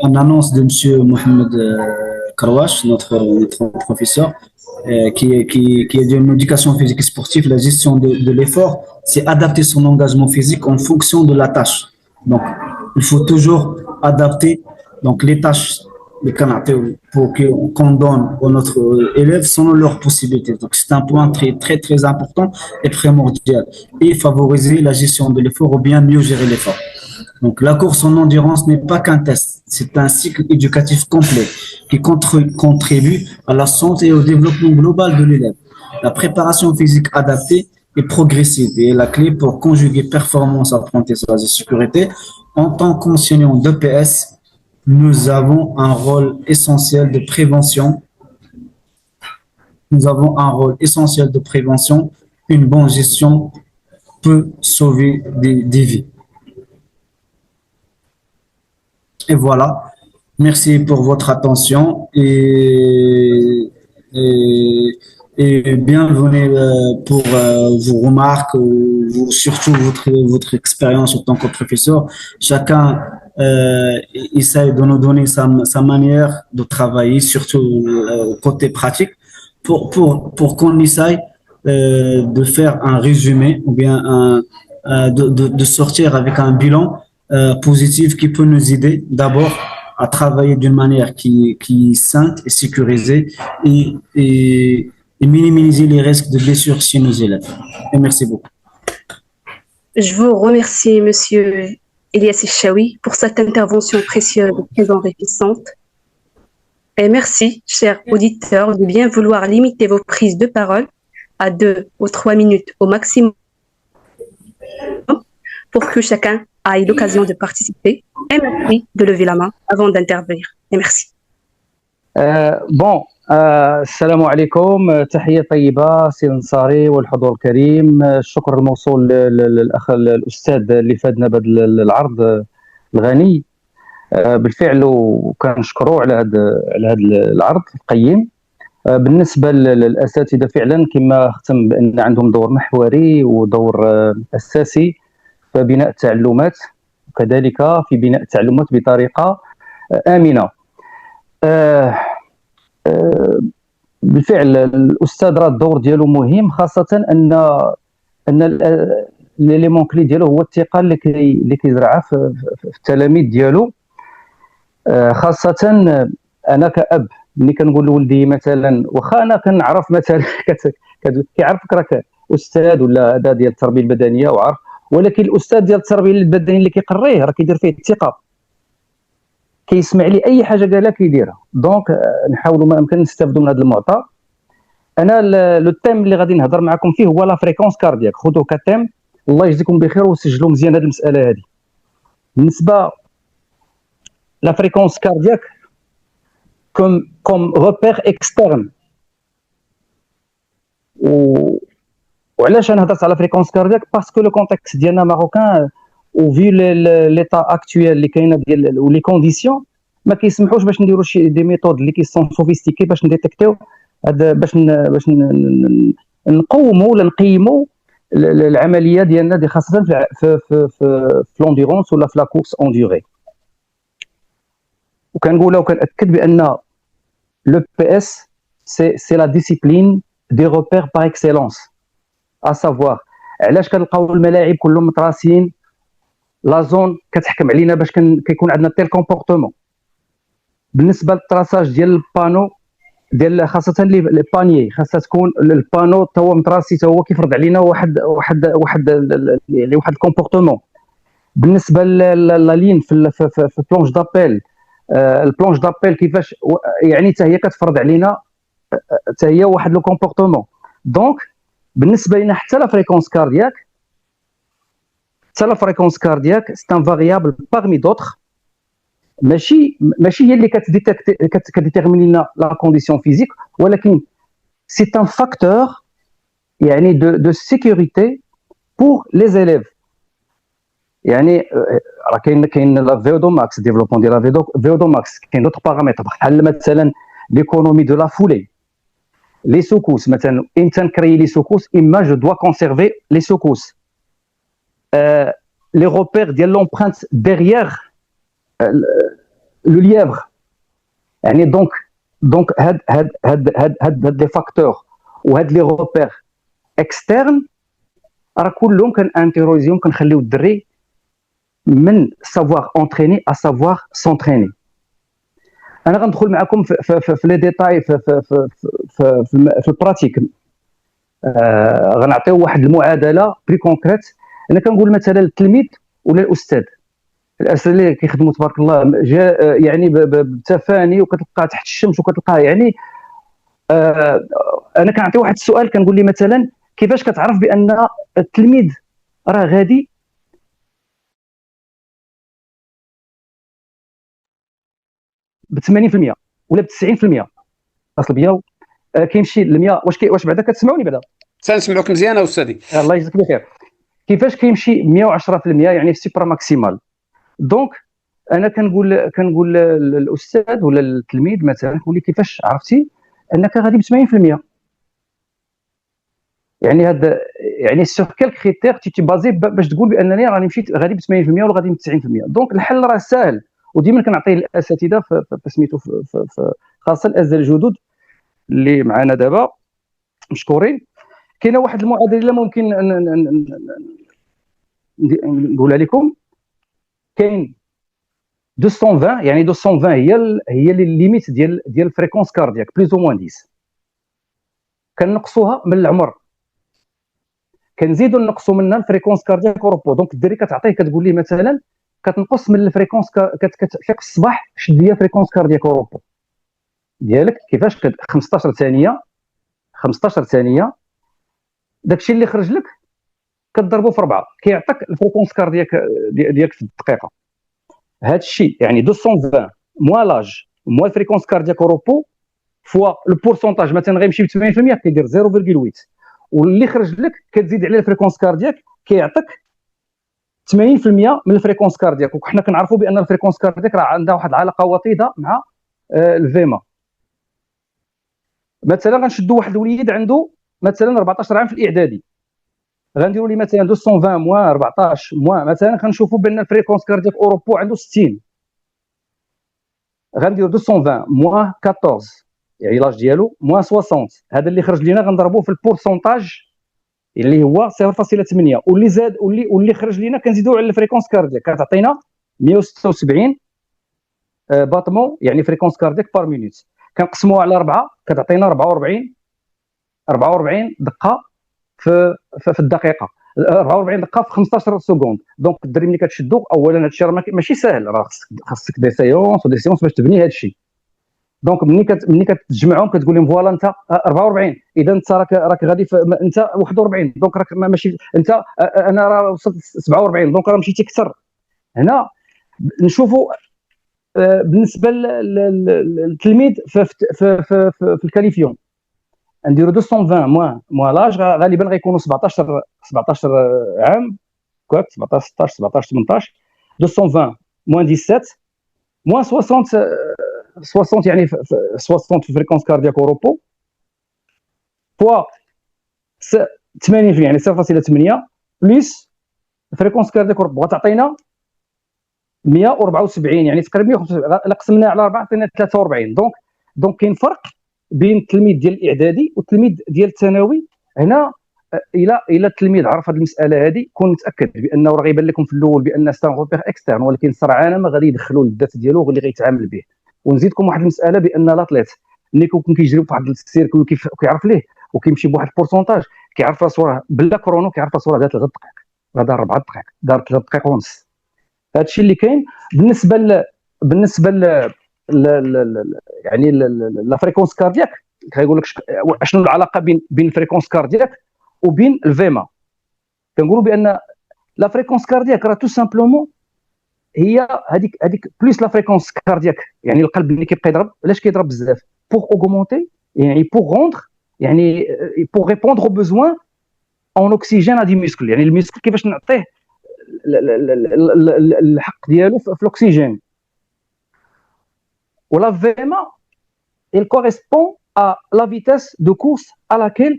une annonce de M. Mohamed Karouach, notre professeur, qui est d'une éducation physique et sportive. La gestion de l'effort, c'est adapter son engagement physique en fonction de la tâche. Donc, il faut toujours adapter donc, les tâches les canapés pour qu'on donne à notre élève selon leurs possibilités. Donc, c'est un point très important et primordial. Et favoriser la gestion de l'effort ou bien mieux gérer l'effort. Donc, la course en endurance n'est pas qu'un test. C'est un cycle éducatif complet qui contribue à la santé et au développement global de l'élève. La préparation physique adaptée est progressive et est la clé pour conjuguer performance, apprentissage et sécurité. En tant qu'enseignant d'EPS, nous avons un rôle essentiel de prévention. Une bonne gestion peut sauver des vies. Et voilà. Merci pour votre attention et bienvenue pour vos remarques, surtout votre expérience en tant que professeur. Chacun essaie de nous donner sa manière de travailler, surtout côté pratique, pour qu'on essaye de faire un résumé ou bien de sortir avec un bilan positif qui peut nous aider d'abord à travailler d'une manière qui est sainte et sécurisée et minimiser les risques de blessures chez nos élèves. Et merci beaucoup. Je vous remercie, monsieur Elias Chaoui, pour cette intervention précieuse et très enrichissante. Et merci, chers auditeurs, de bien vouloir limiter vos prises de parole à 2 ou 3 minutes au maximum pour que chacun ait l'occasion de participer. Et merci de lever la main avant d'intervenir. Et merci. السلام عليكم. تحية طيبة سي النصاري والحضور الكريم. الشكر الموصول للأخ الأستاذ اللي فادنا بهذا العرض الغني بالفعل، وكنشكروه على هذا العرض القيم. بالنسبة للأساتذة فعلا كما ختم بأن عندهم دور محوري ودور أساسي في بناء التعلمات، وكذلك في بناء التعلمات بطريقة آمنة. بالفعل الاستاذ راه الدور ديالو مهم، خاصه ان ليليمون كلي ديالو هو الثقه اللي كيزرعها في التلاميذ ديالو. خاصه انا كأب ملي كنقول لولدي مثلا، واخا انا كنعرف مثلا كيعرفك راك استاذ ولا هذا ديال التربيه البدنيه وعارف، ولكن الاستاذ ديال التربيه البدنيه اللي كيقريه راه كيدير فيه الثقه، كيسمع لي اي حاجه قالها كيديرها. دونك نحاولوا ما امكن نستافدوا من هذا المعطى. انا لو تيم اللي غادي نهضر معكم فيه هو لا فريكونس كاردياك، خذوه كتيم، الله يجزيكم بخير وسجلوا مزيان هذه المساله هذه. بالنسبه لا فريكونس كاردياك كوم روبير اكسترن، وعلاش انا هضرت على فريكونس كاردياك؟ باسكو لو كونتكست ديالنا ماروكان وفي ليطا اكطويل اللي كاينه ديال ولي كونديسيون ما كيسمحوش باش نديروا شي دي ميثود اللي كيسون سوفيستيكي باش نديتيكتيو هذا، باش نقوموا ولا نقيموا العمليه ديالنا دي، خاصه في لونديرونس ولا في لا كورس اون ديوري. وكنقولها وكنأكد بان لو بي اس سي لا ديسيبلين دي روبير باغ اكسيلونس، ا سافوار علاش كنلقاو الملاعب كلهم متراسين، لا زون كتحكم علينا باش كيكون عندنا تيل كومبورتمون. بالنسبه للتراساج ديال البانو ديال خاصه لي بانيي، خاصها تكون البانو تا هو متراسي، تا هو كيفرض علينا يعني واحد الكومبورتمون. بالنسبه لا لين في البلونج دابيل، البلونج دابيل كيفاش يعني حتى هي كتفرض علينا حتى هي واحد لو كومبورتمون. دونك بالنسبه لنا حتى لا فريكونس كاردياك سي ان فاريابل باغمي دوطخ، ماشي هي اللي كتديتيرميني لنا لا كونديسيون فيزيك، ولكن سي ان فاكتور يعني دو سيكوريتي بور لي زيليف. يعني راه كاين لا فيودو ماكس، ديفلوبمون ديال لا فيودو ماكس، كاين دوطخ بارامتر بحال مثلا ليكونومي دو لا فولي، لي سوكوس. مثلا امتى نكري لي سوكوس؟ اما جو دوا كونسيرفي لي سوكوس، لي روبير ديال لومبرانت ديغيير لو ليفر. يعني دونك هاد لي فاكتور وهاد لي روبير اكسترن راه كلهم كنانتيروزيهم، كنخليو الدري من سافوار اونتريني ا سافوار سونتريني. انا غندخل معكم في لي ديتاي في البراتيك. غنعطيو واحد المعادله بري كونكريت. انا كنقول مثلا التلميذ ولا الاستاذ، الاسئله اللي كيخدموا تبارك الله يعني بتفاني، وكتلقى تحت الشمس وكتلقاه يعني. انا كنعطي واحد السؤال، كنقول لي مثلا كيفاش كتعرف بان التلميذ راه غادي ب 80% ولا ب 90%؟ اصل بيا كيمشي ل 100. واش بعدا كتسمعوني بعدا؟ تنسمعوك مزيان استاذي. الله يجزيك بخير. كيفاش كيمشي 110% يعني في سيبرا ماكسيمال. دونك انا كنقول للاستاذ ولا التلميذ مثلا، نقول لي كيفاش عرفتي انك غادي ب 80%؟ يعني هذا يعني سور كيل كريتير تي بازي باش تقول بانني راني مشيت غادي ب 80% ولا غادي ب 90%؟ دونك الحل راه ساهل، وديما كنعطيه للاساتذه في سميتو خاصه الاساتذه الجدد اللي معنا دابا مشكورين. كاينه واحد المعادله اللي ممكن نقولها لكم. كاين 220، يعني 220 هي الليميت ديال الفريكونس كاردياك بليز او موان 10. كنقصوها من العمر، كنزيدوا نقصوا منها الفريكونس كاردياك اوروبو. دونك الدري كتعطيه كتقول لي مثلا كتنقص من الفريكونس في الصباح شد ليا فريكونس كاردياك اوروبو ديالك كيفاش 15 ثانيه. 15 ثانيه داكشي اللي خرج لك كتضربو في 4 كيعطيك الفريكونس كاردياك ديالك في الدقيقه. هذا الشيء يعني 220 موان لاج موان الفريكونس كاردياك اوروبو فوا البورسونتاج. مثلا غيمشي ب 80% كيدير 0.8، واللي خرج لك كتزيد عليه الفريكونس كاردياك كيعطيك 80% من الفريكونس كاردياك. وحنا كنعرفوا بان الفريكونس كاردياك راه عندها واحد العلاقه وطيده مع الفيما. مثلا غنشدوا واحد الوليد عنده مثلا 14 عام في الاعدادي، غنديروا لي مثلا 220 موان 14 موان، مثلا كنشوفوا بان الفريكونس كاردياك اوروبو عنده 60. غنديروا 220 موان 14 يعني لاج ديالو موان 60. هذا اللي خرج لينا غنضربوه في البورسونتاج اللي هو 0.8، واللي زاد واللي خرج لينا كنزيدوه على الفريكونس كاردياك كتعطينا 176 باتمون يعني فريكونس كاردياك بار مينوت. كنقسموها على 4 كتعطينا 44 دقه في الدقيقه، 44 دقه في 15 سكوند. دونك الدري ملي كتشدو اولا هادشي راه ماشي ساهل، راه خاصك دي سيونس باش تبني هادشي. دونك ملي كتجمعهم كتقول لهم فوالا انت 44، اذا انت راك غادي انت 41، دونك راك ماشي انت انا راه وصلت 47، دونك راه مشيتي اكثر. هنا نشوفوا بالنسبه للتلميذ في الكاليفيون نديروا 220 موان لاج، غالبا غيكونوا 17 عام، 17 16 17 18. 220 موان 17 موان 60 يعني 60 في فريكونس كاردياك اوروبو فوا 80 يعني 0.8 بليس فريكونس كاردياك اوروبو غتعطينا 174 يعني تقريبا 175. الا قسمناها على 4 عطينا 43. دونك كاين فرق بين التلميذ ديال الاعدادي والتلميذ ديال الثانوي. هنا الى التلميذ عرف هذه المساله هذه كون متاكد بانه راه غيبان لكم في الاول بان سان روبير اكسترن، ولكن سرعان ما غادي يدخلوا الذات ديالو اللي غيتعامل به. ونزيدكم واحد المساله بان لاطليت ملي كيكون كيجري في واحد السيركل وكيعرف ليه وكيمشي بواحد البورسونتاج، كيعرف راسو راه بلا كرونو، كيعرف راسو راه دار 3 دقائق، راه دار 4 دقائق، دار 3 دقائق ونص. هادشي اللي كاين بالنسبه يعني لا فريكونس كاردياك. كيقول لك شنو العلاقه بين الفريكونس كاردياك وبين الفيما. كنقولوا بان لا فريكونس كاردياك راه تو سامبلومون هي هذيك بلوس لا فريكونس كاردياك، يعني القلب اللي كيبقى يضرب. علاش كيضرب بزاف؟ بوغ اوغمونتي، يعني بوغ روندر، يعني بوغ ريبوندر او بوزوان اون اوكسيجين ا دي ميسكل. يعني الميسكل كيفاش نعطيه الحق ديالو في الاكسجين. ولا فيما il correspond à la vitesse de course à laquelle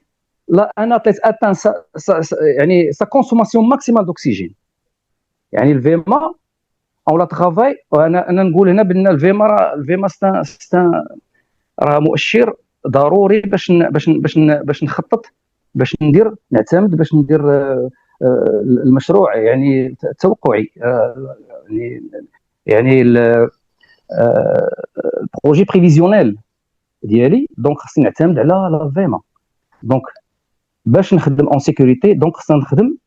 un athlète atteint يعني sa consommation maximale d'oxygène. يعني الفيما on la travaille. انا نقول هنا بان الفيما راه مؤشر ضروري باش نخطط، باش نعتمد، باش ندير المشروع يعني التوقعي، يعني البروجي بريفيزيونيل ديالي. دونك خصني نعتمد على لا فيما. دونك باش نخدم اون سيكوريتي، دونك خصنا نخدم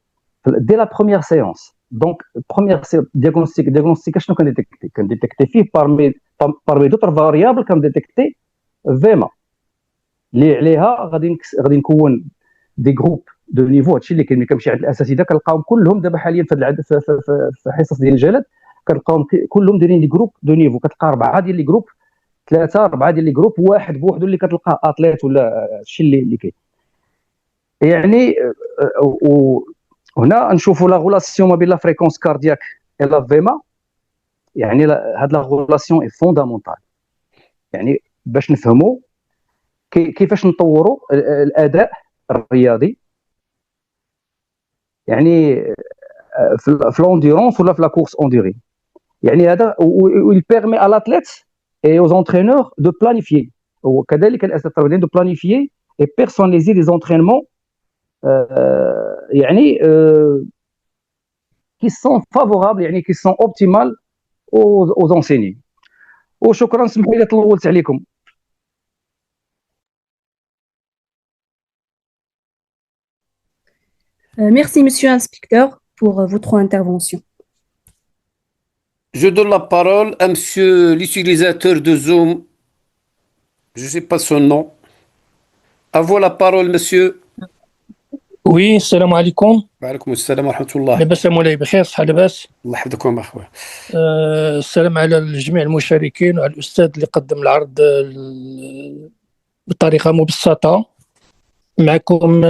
دي لا بروميير سيونس. دونك بروميير دياغنوستيك شنو كنديتيكتي فيه بارمي دوطر فاريابل، كنديتيكتي فيما اللي عليها غادي نكون دي جروب دو نيفو. هادشي اللي كاين كنمشي عند الاساتذه كنلقاهم كلهم دابا حاليا في حصص ديال الجلد، كنلقاهم كلهم دايرين دي جروب دو نيفو. كتلقى 4 ديال لي جروب، 3 4 ديال لي جروب، واحد بوحدو اللي كتلقاه اتليت ولا هادشي اللي كاين. يعني وهنا نشوفوا لا غولاسيون ما بين لا فريكونس كاردياك اي لا فيما. يعني هاد لا غولاسيون اي فوندامونتال، يعني باش نفهموا كيفاش نطوروا الاداء الرياضي، يعني في لونديرونس ولا في لا كورس اونديري. يعني هذا ويل بيرمي à l'athlète et aux entraîneurs de planifier، وكذلك الاساتذه de planifier et personnaliser les entraînements يعني qui sont favorables، يعني qui sont optimales aux enseignants. وشكرا، سمحوا لي طولت عليكم. Merci, monsieur l'inspecteur, pour votre intervention. Je donne la parole à monsieur l'utilisateur de Zoom. Je ne sais pas son nom. À vous la parole, monsieur. وي السلام عليكم. وعليكم السلام ورحمة الله. لاباس مولاي؟ بخير، صحة لاباس؟ الله يحفظكم أخويا. السلام على جميع المشاركين وعلى الأستاذ اللي قدم العرض بطريقة مبسطة. معكم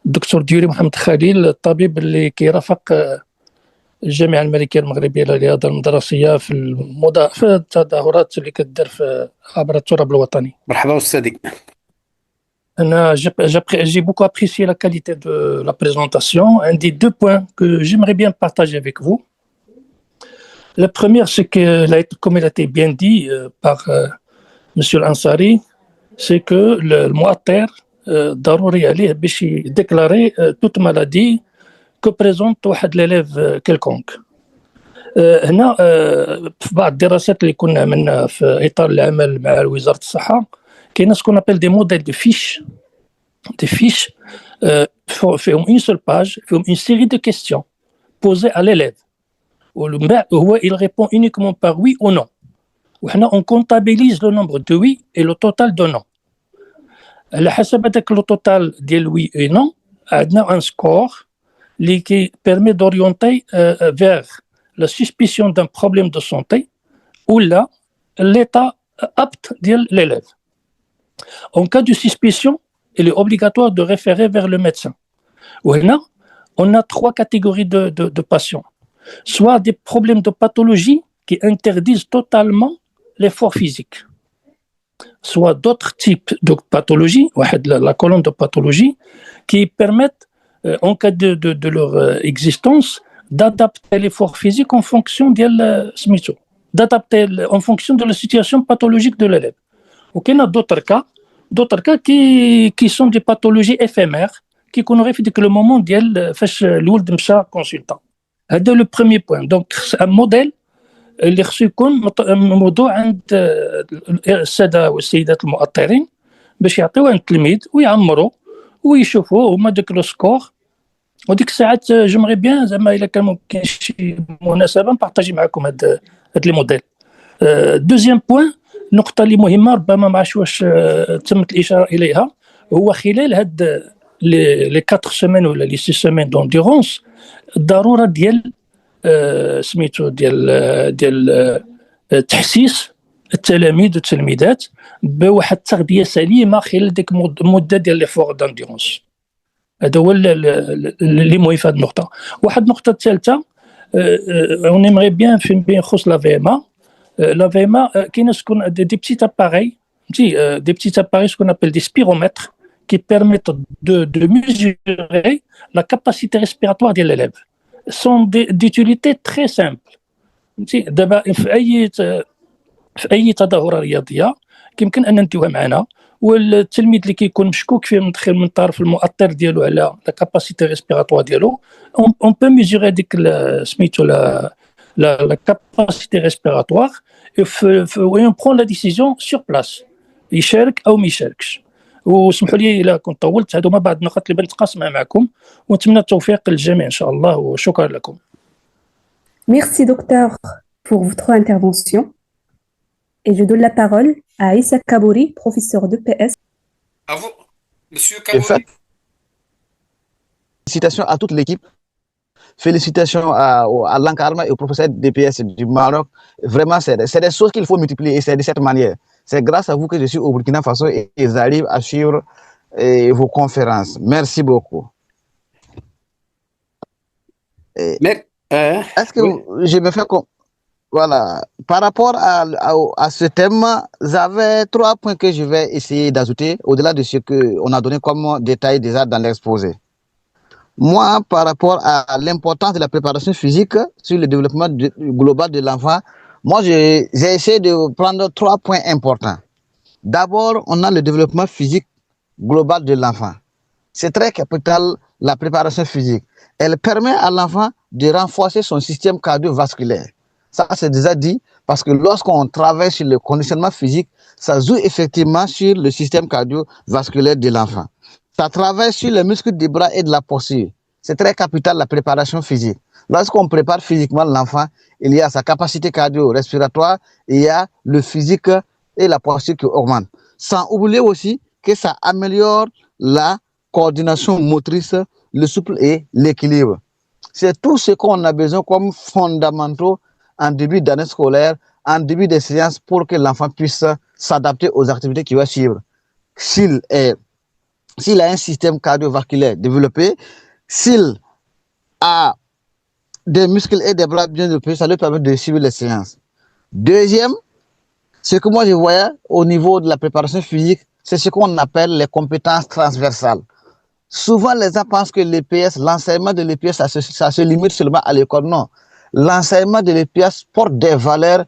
الدكتور ديوري محمد خليل، الطبيب اللي كيرافق الجامعة الملكية المغربية للرياضة المدرسية في التظاهرات اللي كتدار عبر التراب الوطني. مرحبا أستاذي. J'ai beaucoup apprécié la qualité de la présentation. Un des 2 points que j'aimerais bien partager avec vous. La première, c'est que, comme il a été bien dit par Monsieur l'Ansari, c'est que le mu'attar ضروري عليه باش déclarer toute maladie que présente واحد l'élève quelconque. هنا في بعض الدراسات اللي كنا عملنا في إطار العمل مع وزارة الصحة، كاين ce qu'on appelle des modèles de fiches. Des fiches فيهم une seule page، فيهم une série de questions posées à l'élève. وهو il répond uniquement par oui ou non. وحنا on comptabilise le nombre de oui et le total de non. على حسب هذاك لو توتال ديال oui et non، عندنا un score اللي qui permet d'orienter vers la suspicion d'un problème de santé ou là l'état apte ديال l'élève. En cas de suspicion, il est obligatoire de référer vers le médecin. وهنا on a 3 catégories de patients. Soit des problèmes de pathologie qui interdisent totalement l'effort physique, soit d'autres types de pathologies, la colonne de pathologie, qui permettent, en cas de leur existence, d'adapter l'effort physique en fonction en fonction de la situation pathologique de l'élève. Ok, il y a d'autres cas qui sont des pathologies éphémères qui connaîtraient في le moment ديال فاش الولد مشى consultant. C'est le premier point. Donc, c'est un modèle اللي خصو يكون موضوع عند الساده والسيدات المؤطرين باش يعطيوه عند التلميذ ويعمروا ويشوفوا هما داك لو سكور. وديك الساعات جمغي بيان زعما الا كان كاين شي مناسبه نبارطاجي معكم هاد لي موديل. دوزيام بوين، النقطه اللي مهمه ربما ما عرفتش واش تمت الاشاره اليها، هو خلال هاد لي 4 سيمين ولا لي 6 سيمين دونديرونس الضروره ديال سميتو ديال تحسيس التلاميذ والتلميذات بواحد التغذيه سليمه خلال ديك المده ديال لي فور دونديرونس. هذا هو اللي مهم في هذه النقطه. واحد النقطه الثالثه، اون ايمري بيان فيما يخص لا في ام ا. لا في ام ا كاين شكون دي بتيت اباري des petits appareils, ce qu'on appelle des spiromètres, qui permettent de mesurer la capacité respiratoire de l'élève. Sont d'utilité très simple. دابا في اي تظاهره رياضيه يمكن ان نديوها معنا، والتلميذ اللي كيكون مشكوك فيه مدخل من طرف المؤطر ديالو على لا كاباسيتي ريسبيراتوار ديالو، اون بو ميزوري ديك سميتو لا كاباسيتي ريسبيراتوار وي برون لا ديسيزيون سور بلاس، يشارك او ما يشاركش. وسمحوا لي الا كنت طولت، هذوما بعض النقاط اللي بغيت نتقاسمها معكم، ونتمنى التوفيق للجميع ان شاء الله، وشكرا لكم. Merci docteur pour votre intervention. Et je donne la parole à Issa Kabouri, professeur de PS. À vous, monsieur Kabouri. Félicitations à toute l'équipe. Félicitations à l'encadrement et au professeur DPS du Maroc. Vraiment, c'est des choses qu'il faut multiplier, et c'est de cette manière. C'est grâce à vous que je suis au Burkina Faso et ils arrivent à suivre vos conférences. Merci beaucoup. Est-ce que je me fais comme... Voilà. Par rapport à ce thème, j'avais 3 points que je vais essayer d'ajouter au-delà de ce qu'on a donné comme détail déjà dans l'exposé. Moi, par rapport à l'importance de la préparation physique sur le développement global de l'enfant, moi, j'ai essayé de prendre 3 points importants. D'abord, on a le développement physique global de l'enfant. C'est très capital, la préparation physique. Elle permet à l'enfant de renforcer son système cardiovasculaire. Ça, c'est déjà dit, parce que lorsqu'on travaille sur le conditionnement physique, ça joue effectivement sur le système cardiovasculaire de l'enfant. Ça travaille sur les muscles des bras et de la posture. C'est très capital, la préparation physique. Lorsqu'on prépare physiquement l'enfant, il y a sa capacité cardio-respiratoire, il y a le physique et la posture qui augmentent. Sans oublier aussi que ça améliore la coordination motrice, le souple et l'équilibre. C'est tout ce qu'on a besoin comme fondamentaux en début d'année scolaire, en début de séance, pour que l'enfant puisse s'adapter aux activités qu'il va suivre. S'il a un système cardiovasculaire développé, s'il a des muscles et des bras bien développés, ça lui permet de suivre les séances. Deuxième, ce que moi je voyais au niveau de la préparation physique, c'est ce qu'on appelle les compétences transversales. Souvent, les gens pensent que l'EPS, l'enseignement de l'EPS, ça se limite seulement à l'école. Non. L'enseignement de l'EPS porte des valeurs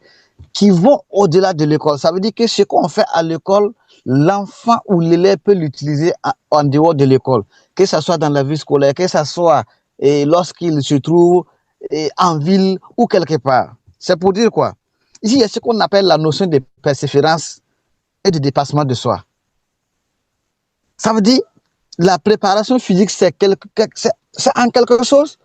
qui vont au-delà de l'école. Ça veut dire que ce qu'on fait à l'école, l'enfant ou l'élève peut l'utiliser en dehors de l'école, que ce soit dans la vie scolaire, que ce soit lorsqu'il se trouve en ville ou quelque part. C'est pour dire quoi? Ici, il y a ce qu'on appelle la notion de persévérance et de dépassement de soi. Ça veut dire la préparation physique, c'est en quelque chose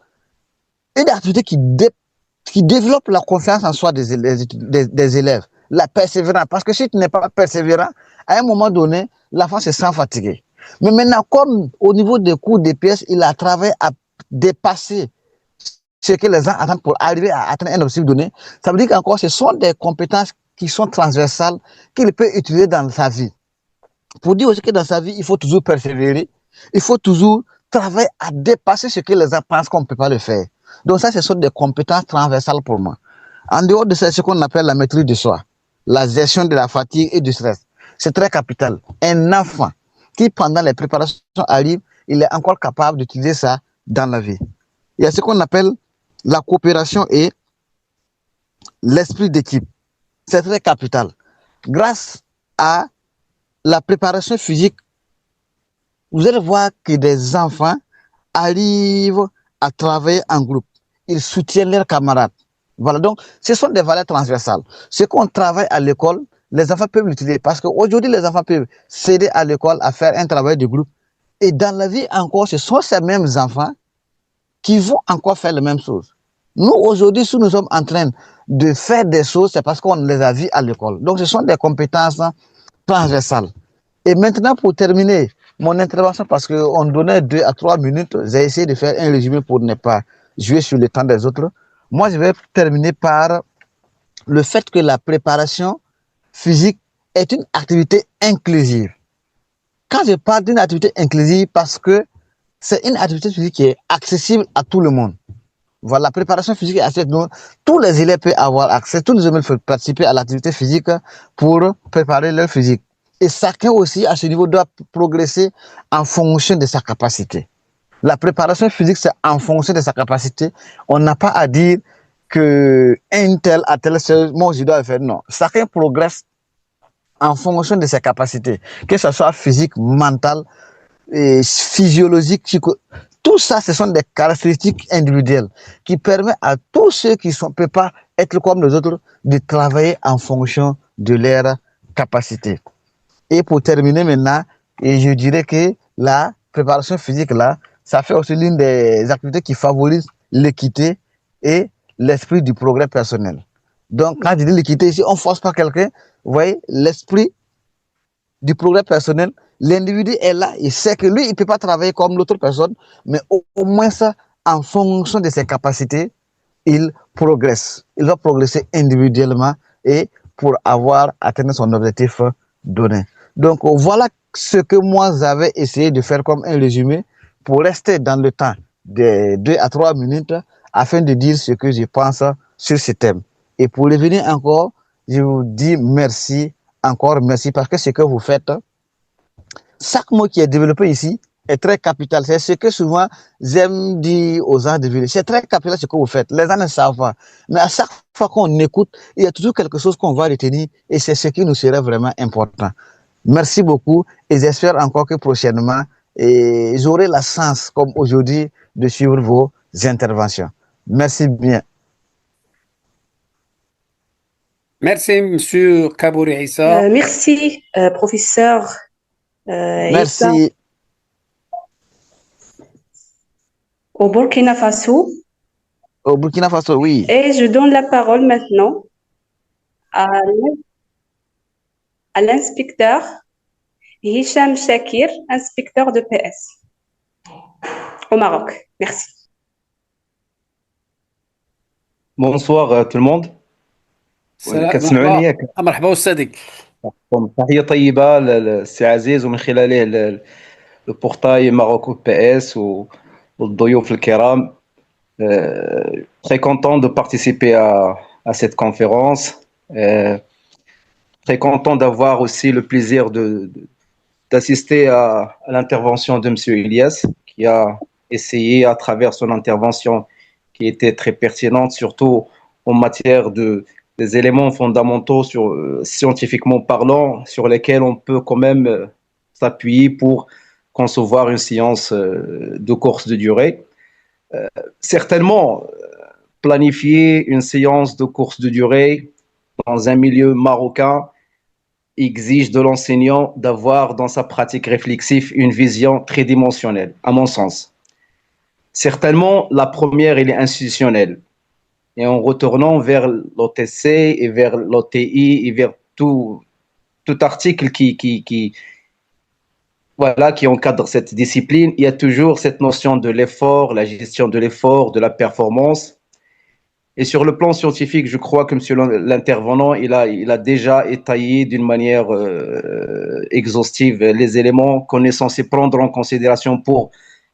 une activité qui développe la confiance en soi des élèves, la persévérance. Parce que si tu n'es pas persévérant, à un moment donné, l'enfant se sent fatigué. Mais maintenant, comme au niveau des cours d'EPS, il a travaillé à dépasser ce que les gens attendent pour arriver à atteindre un objectif donné, ça veut dire qu'encore, ce sont des compétences qui sont transversales qu'il peut utiliser dans sa vie. Pour dire aussi que dans sa vie, il faut toujours persévérer, il faut toujours travailler à dépasser ce que les gens pensent qu'on ne peut pas le faire. Donc ça, ce sont des compétences transversales pour moi. En dehors de ça, c'est ce qu'on appelle la maîtrise de soi, la gestion de la fatigue et du stress. C'est très capital. Un enfant qui, pendant les préparations arrive, il est encore capable d'utiliser ça dans la vie. Il y a ce qu'on appelle la coopération et l'esprit d'équipe. C'est très capital. Grâce à la préparation physique, vous allez voir que des enfants arrivent à travailler en groupe. Ils soutiennent leurs camarades. Voilà, donc ce sont des valeurs transversales. Ce qu'on travaille à l'école, les enfants peuvent l'utiliser parce qu'aujourd'hui, les enfants peuvent s'aider à l'école à faire un travail de groupe. Et dans la vie encore, ce sont ces mêmes enfants qui vont encore faire les mêmes choses. Nous, aujourd'hui, si nous sommes en train de faire des choses, c'est parce qu'on les a vues à l'école. Donc, ce sont des compétences transversales. Et maintenant, pour terminer mon intervention, parce qu'on donnait 2 à 3 minutes, j'ai essayé de faire un résumé pour ne pas jouer sur le temps des autres. Moi, je vais terminer par le fait que la préparation physique est une activité inclusive. Quand je parle d'une activité inclusive, parce que c'est une activité physique qui est accessible à tout le monde. Voilà, la préparation physique est accessible. Donc, tous les élèves peuvent avoir accès, tous les élèves peuvent participer à l'activité physique pour préparer leur physique. Et chacun aussi, à ce niveau, doit progresser en fonction de sa capacité. La préparation physique, c'est en fonction de sa capacité. On n'a pas à dire que un tel a telle chose, moi je dois le faire. Non, chacun progresse en fonction de ses capacités, que ce soit physique, mental, et physiologique, psycho. Tout ça, ce sont des caractéristiques individuelles qui permettent à tous ceux qui ne peuvent pas être comme les autres de travailler en fonction de leurs capacités. Et pour terminer maintenant, et je dirais que la préparation physique, là, ça fait aussi l'une des activités qui favorisent l'équité et l'esprit du progrès personnel. Donc, quand je dis l'équité ici, on ne force pas quelqu'un. Vous voyez, l'esprit du progrès personnel, l'individu est là, il sait que lui, il ne peut pas travailler comme l'autre personne, mais au moins ça, en fonction de ses capacités, il progresse. Il va progresser individuellement et pour avoir atteint son objectif donné. Donc, voilà ce que moi, j'avais essayé de faire comme un résumé pour rester dans le temps de 2 à 3 minutes afin de dire ce que je pense sur ce thème. Et pour revenir encore, je vous dis merci, encore merci, parce que ce que vous faites, chaque mot qui est développé ici est très capital. C'est ce que souvent j'aime dire aux gens de ville. C'est très capital ce que vous faites. Les gens ne savent pas. Mais à chaque fois qu'on écoute, il y a toujours quelque chose qu'on va retenir et c'est ce qui nous serait vraiment important. Merci beaucoup et j'espère encore que prochainement, j'aurai la chance, comme aujourd'hui, de suivre vos interventions. Merci bien. Merci, Monsieur Kabouri Issa. Merci, professeur Issa. Merci. Au Burkina Faso. Au Burkina Faso, oui. Et je donne la parole maintenant à l'inspecteur Hicham Shakir, inspecteur de PS au Maroc. Merci. Bonsoir tout le monde. كتسمعوني ياك؟ مرحبا أستاذك. تحية طيبة للسي عزيز ومن خلاله البورتاي ماروكو بي اس والضيوف الكرام. Très content de participer à cette conférence. Très content d'avoir aussi le plaisir d'assister à l'intervention de M. Ilyas, qui a essayé à travers son intervention, qui était très pertinente, surtout en matière des éléments fondamentaux scientifiquement parlant, sur lesquels on peut quand même s'appuyer pour concevoir une science de courte de durée. Certainement, planifier une séance de course de durée dans un milieu marocain exige de l'enseignant d'avoir dans sa pratique réflexive une vision tridimensionnelle, à mon sens. Certainement, la première, elle est institutionnelle. Et en retournant vers l'OTC et vers l'OTI et vers tout article qui encadre cette discipline, il y a toujours cette notion de l'effort, la gestion de l'effort, de la performance. Et sur le plan scientifique, je crois que monsieur l'intervenant, il a déjà étayé d'une manière exhaustive les éléments qu'on est censé prendre en considération pour,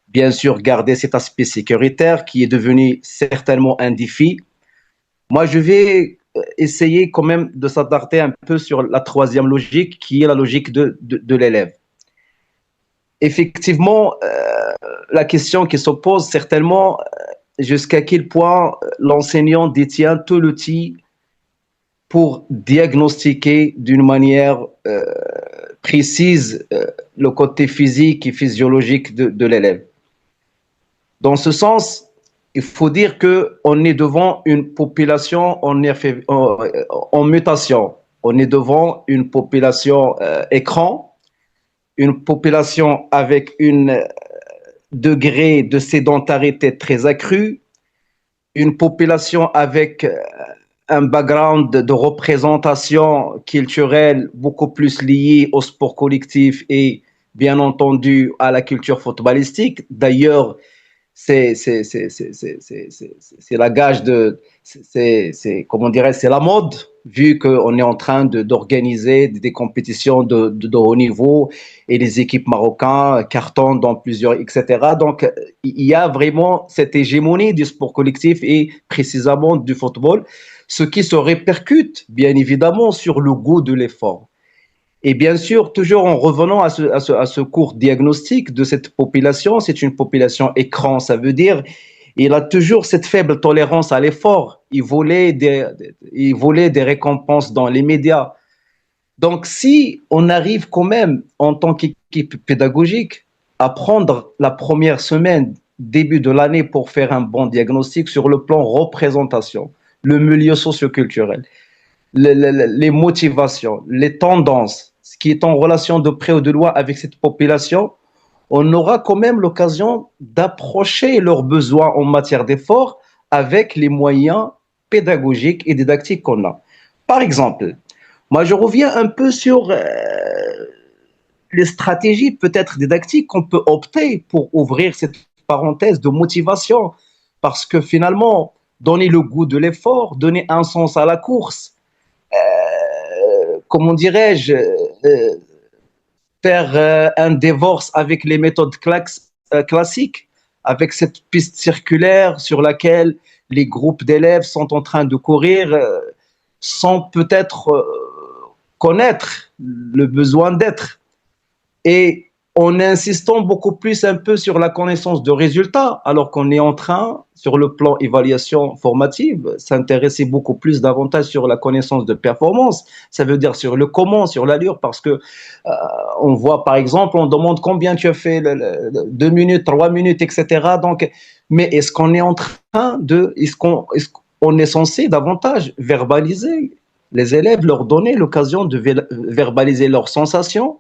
bien sûr, garder cet aspect sécuritaire qui est devenu certainement un défi. Moi, je vais essayer quand même de s'attarder un peu sur la troisième logique, qui est la logique de l'élève. Effectivement, la question qui se pose certainement, jusqu'à quel point l'enseignant détient tout l'outil pour diagnostiquer d'une manière précise le côté physique et physiologique de l'élève. Dans ce sens, il faut dire qu'on est devant une population en mutation. On est devant une population écran, une population avec un degré de sédentarité très accru, une population avec un background de représentation culturelle beaucoup plus lié au sport collectif et bien entendu à la culture footballistique. D'ailleurs, c'est la gage de, comment dirais, c'est la mode, vu qu'on est en train d'organiser des compétitions de haut niveau et les équipes marocaines cartonnent dans plusieurs, etc. Donc, il y a vraiment cette hégémonie du sport collectif et précisément du football, ce qui se répercute bien évidemment sur le goût de l'effort. Et bien sûr, toujours en revenant à ce court diagnostic de cette population, c'est une population écran, ça veut dire il a toujours cette faible tolérance à l'effort. Il volait des récompenses dans les médias. Donc, si on arrive quand même, en tant qu'équipe pédagogique, à prendre la première semaine, début de l'année, pour faire un bon diagnostic sur le plan représentation, le milieu socioculturel, les motivations, les tendances, ce qui est en relation de près ou de loin avec cette population, on aura quand même l'occasion d'approcher leurs besoins en matière d'effort avec les moyens pédagogiques et didactiques qu'on a. Par exemple, moi je reviens un peu sur les stratégies peut-être didactiques qu'on peut opter pour ouvrir cette parenthèse de motivation, parce que finalement, donner le goût de l'effort, donner un sens à la course, comment dirais-je, faire un divorce avec les méthodes classiques, avec cette piste circulaire sur laquelle les groupes d'élèves sont en train de courir sans peut-être connaître le besoin d'être. Et en insistant beaucoup plus un peu sur la connaissance de résultats, alors qu'on est en train, sur le plan évaluation formative, s'intéresser beaucoup plus davantage sur la connaissance de performance. Ça veut dire sur le comment, sur l'allure, parce que on voit par exemple, on demande combien tu as fait, 2 minutes, 3 minutes, etc. Donc, mais est-ce qu'on est en train de, est-ce qu'on est censé davantage verbaliser les élèves, leur donner l'occasion de verbaliser leurs sensations,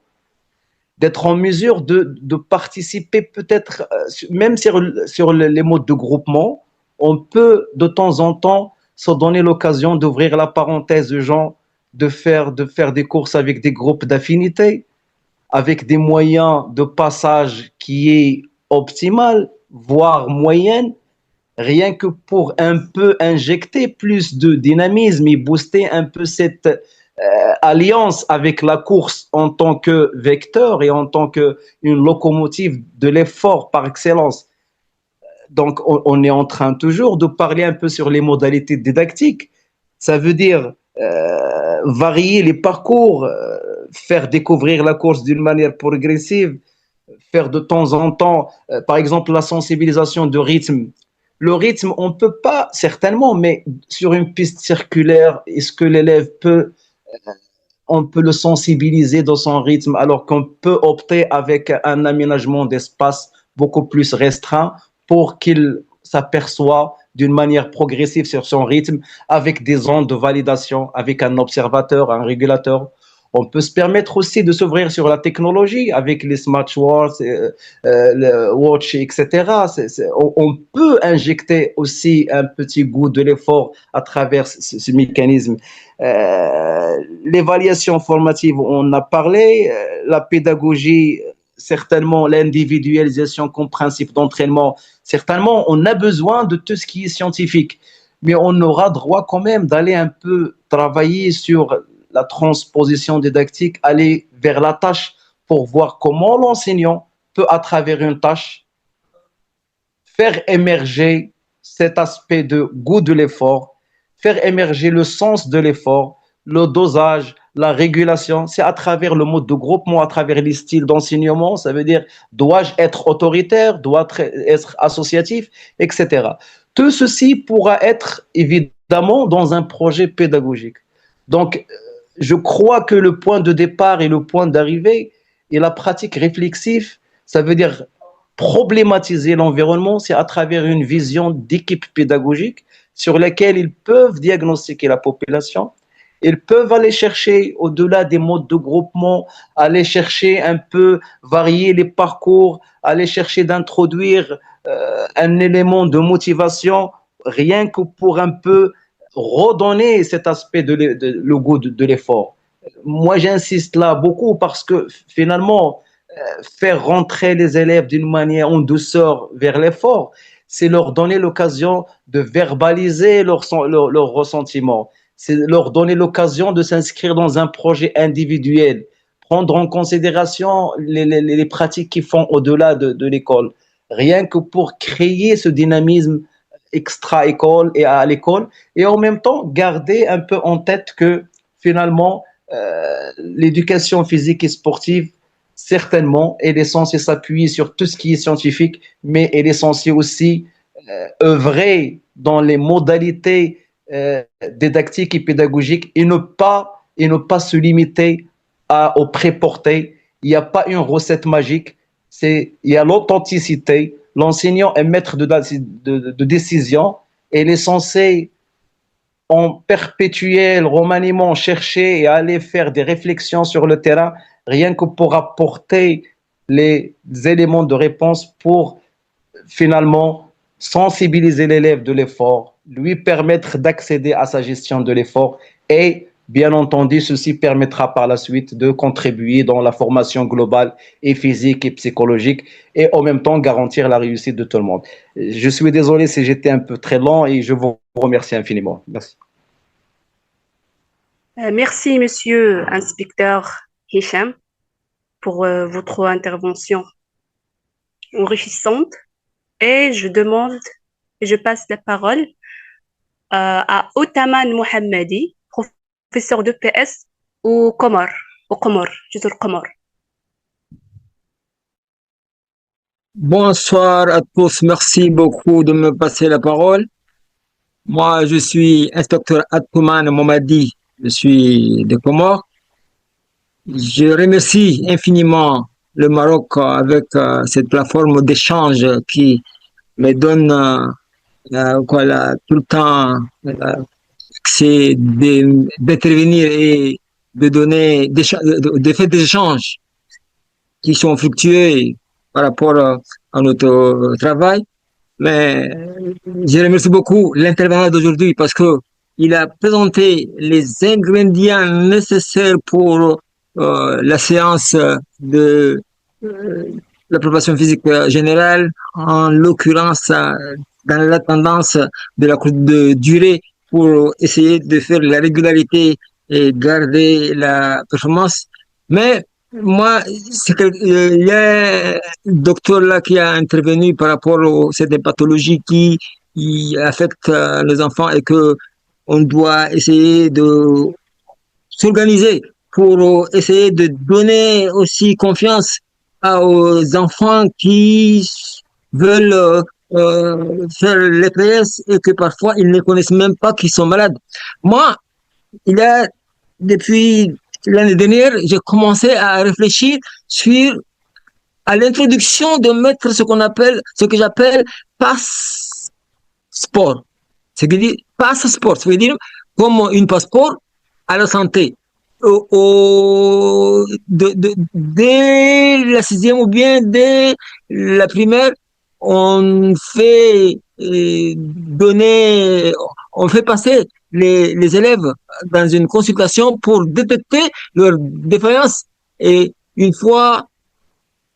d'être en mesure de participer peut-être, même sur les modes de groupement, on peut de temps en temps se donner l'occasion d'ouvrir la parenthèse aux gens, de faire des courses avec des groupes d'affinité, avec des moyens de passage qui est optimal, voire moyenne, rien que pour un peu injecter plus de dynamisme et booster un peu cette alliance avec la course en tant que vecteur et en tant qu'une locomotive de l'effort par excellence. Donc, on est en train toujours de parler un peu sur les modalités didactiques. Ça veut dire varier les parcours, faire découvrir la course d'une manière progressive, faire de temps en temps, par exemple, la sensibilisation de rythme. Le rythme, on ne peut pas, certainement, mais sur une piste circulaire, est-ce que l'élève on peut le sensibiliser dans son rythme, alors qu'on peut opter avec un aménagement d'espace beaucoup plus restreint pour qu'il s'aperçoive d'une manière progressive sur son rythme, avec des ondes de validation, avec un observateur, un régulateur. On peut se permettre aussi de s'ouvrir sur la technologie avec les smartwatches, le watch, etc. On peut injecter aussi un petit goût de l'effort à travers ce mécanisme. L'évaluation formative, on a parlé. La pédagogie, certainement l'individualisation comme principe d'entraînement. Certainement, on a besoin de tout ce qui est scientifique, mais on aura droit quand même d'aller un peu travailler sur la transposition didactique, aller vers la tâche pour voir comment l'enseignant peut, à travers une tâche, faire émerger cet aspect de goût de l'effort, faire émerger le sens de l'effort, le dosage, la régulation. C'est à travers le mode de groupement, à travers les styles d'enseignement. Ça veut dire, dois-je être autoritaire, dois-je être associatif, etc. Tout ceci pourra être évidemment dans un projet pédagogique. Donc, je crois que le point de départ et le point d'arrivée et la pratique réflexive, ça veut dire problématiser l'environnement, c'est à travers une vision d'équipe pédagogique sur laquelle ils peuvent diagnostiquer la population. Ils peuvent aller chercher, au-delà des modes de groupement, aller chercher un peu, varier les parcours, aller chercher d'introduire un élément de motivation, rien que pour un peu redonner cet aspect le goût de l'effort. Moi, j'insiste là beaucoup parce que finalement, faire rentrer les élèves d'une manière en douceur vers l'effort, c'est leur donner l'occasion de verbaliser leur ressentiment. C'est leur donner l'occasion de s'inscrire dans un projet individuel, prendre en considération les pratiques qu'ils font au-delà de l'école, rien que pour créer ce dynamisme extra-école et à l'école, et en même temps garder un peu en tête que finalement, l'éducation physique et sportive, certainement, elle est censée s'appuyer sur tout ce qui est scientifique, mais elle est censée aussi œuvrer dans les modalités didactiques et pédagogiques et ne pas se limiter au pré-porté. Il n'y a pas une recette magique, il y a l'authenticité. L'enseignant est maître de décision et il est censé en perpétuel remaniement chercher et aller faire des réflexions sur le terrain, rien que pour apporter les éléments de réponse pour finalement sensibiliser l'élève de l'effort, lui permettre d'accéder à sa gestion de l'effort et bien entendu, ceci permettra par la suite de contribuer dans la formation globale et physique et psychologique et en même temps garantir la réussite de tout le monde. Je suis désolé si j'étais un peu très lent et je vous remercie infiniment. Merci. Merci, monsieur inspecteur Hicham, pour votre intervention enrichissante. Et je passe la parole à Otaman Mohammadi, professeur de PS au Comores, Jazir Comores. Bonsoir à tous, merci beaucoup de me passer la parole. Moi, je suis inspecteur Atouman Momadi, je suis des Comores. Je remercie infiniment le Maroc avec cette plateforme d'échange qui me donne tout le temps c'est d'intervenir et de donner de faire des échanges qui sont fructueux par rapport à notre travail. Mais je remercie beaucoup l'intervenant d'aujourd'hui parce que il a présenté les ingrédients nécessaires pour la séance de la préparation physique générale, en l'occurrence dans la tendance de la courte durée pour essayer de faire la régularité et garder la performance. Mais moi, il y a un docteur là qui a intervenu par rapport à cette pathologie qui affecte les enfants et que on doit essayer de s'organiser pour essayer de donner aussi confiance aux enfants qui veulent faire l'EPS et que parfois ils ne connaissent même pas qu'ils sont malades. Moi, depuis l'année dernière, j'ai commencé à réfléchir à l'introduction de mettre ce que j'appelle passe-sport. C'est-à-dire passe-sport, ça veut dire comme une passeport à la santé. Dès la sixième ou bien dès la primaire, on fait passer les élèves dans une consultation pour détecter leurs défaillances. Et une fois,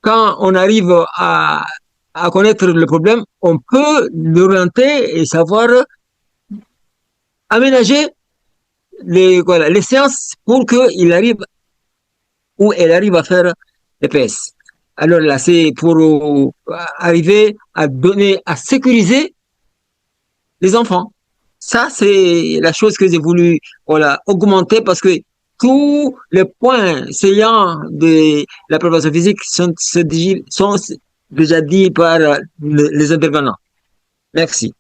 quand on arrive à connaître le problème, on peut l'orienter et savoir aménager les séances pour qu'il arrive ou elle arrive à faire l'EPS. Alors là, c'est pour arriver à sécuriser les enfants. Ça, c'est la chose que j'ai voulu augmenter parce que tous les points saillants de la préparation physique sont déjà dits par les intervenants. Merci.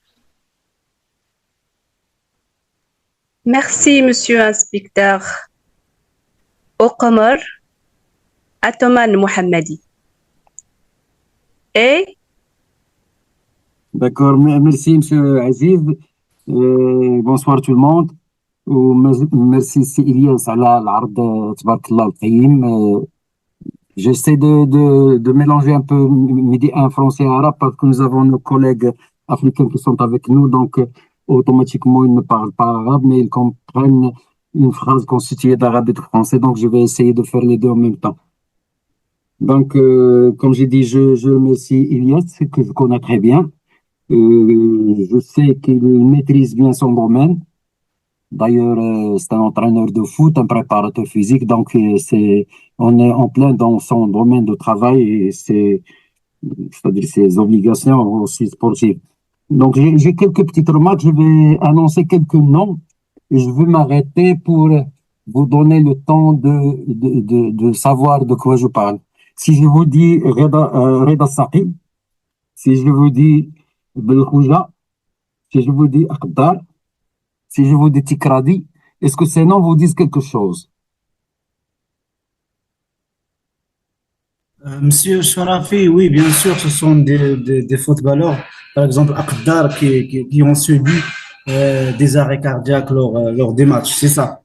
Merci, monsieur inspecteur au Comores, Atouman Mohammadi. Et D'accord, merci Monsieur Aziz. Bonsoir tout le monde. وميرسي سي إلياس على العرض تبارك الله القيم. J'essaie de mélanger un peu midi un français et arabe parce que nous avons nos collègues africains qui sont avec nous, donc automatiquement ils ne parlent pas arabe, mais ils comprennent une phrase constituée d'arabe et de français, donc je vais essayer de faire les deux en même temps. Donc, comme j'ai dit, je remercie Ilias, que je connais très bien. Je sais qu'il maîtrise bien son domaine. D'ailleurs, c'est un entraîneur de foot, un préparateur physique, donc on est en plein dans son domaine de travail et c'est-à-dire ses obligations aussi sportives. Donc, j'ai quelques petites remarques, je vais annoncer quelques noms et je vais m'arrêter pour vous donner le temps de savoir de quoi je parle. Si je vous dis Reda Saqi, si je vous dis Belkhouja, si je vous dis Akhdar, si je vous dis Tikradi, est-ce que ces noms vous disent quelque chose? Monsieur Sharafi, oui, bien sûr, ce sont des footballeurs, par exemple Akhdar, qui ont subi des arrêts cardiaques lors des matchs, c'est ça.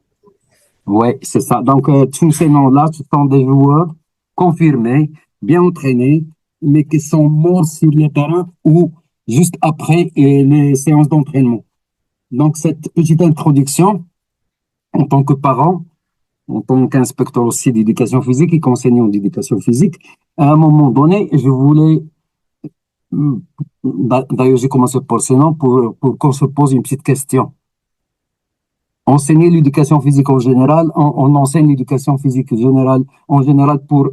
Oui, c'est ça. Donc, tous ces noms-là, ce sont des joueurs confirmés, bien entraînés, mais qui sont morts sur le terrain ou juste après les séances d'entraînement. Donc, cette petite introduction, en tant que parent, en tant qu'inspecteur aussi d'éducation physique et qu'enseignant d'éducation physique, à un moment donné, je voulais, d'ailleurs, j'ai commencé par ce nom pour qu'on se pose une petite question. Enseigner l'éducation physique en général, on enseigne l'éducation physique générale, en général pour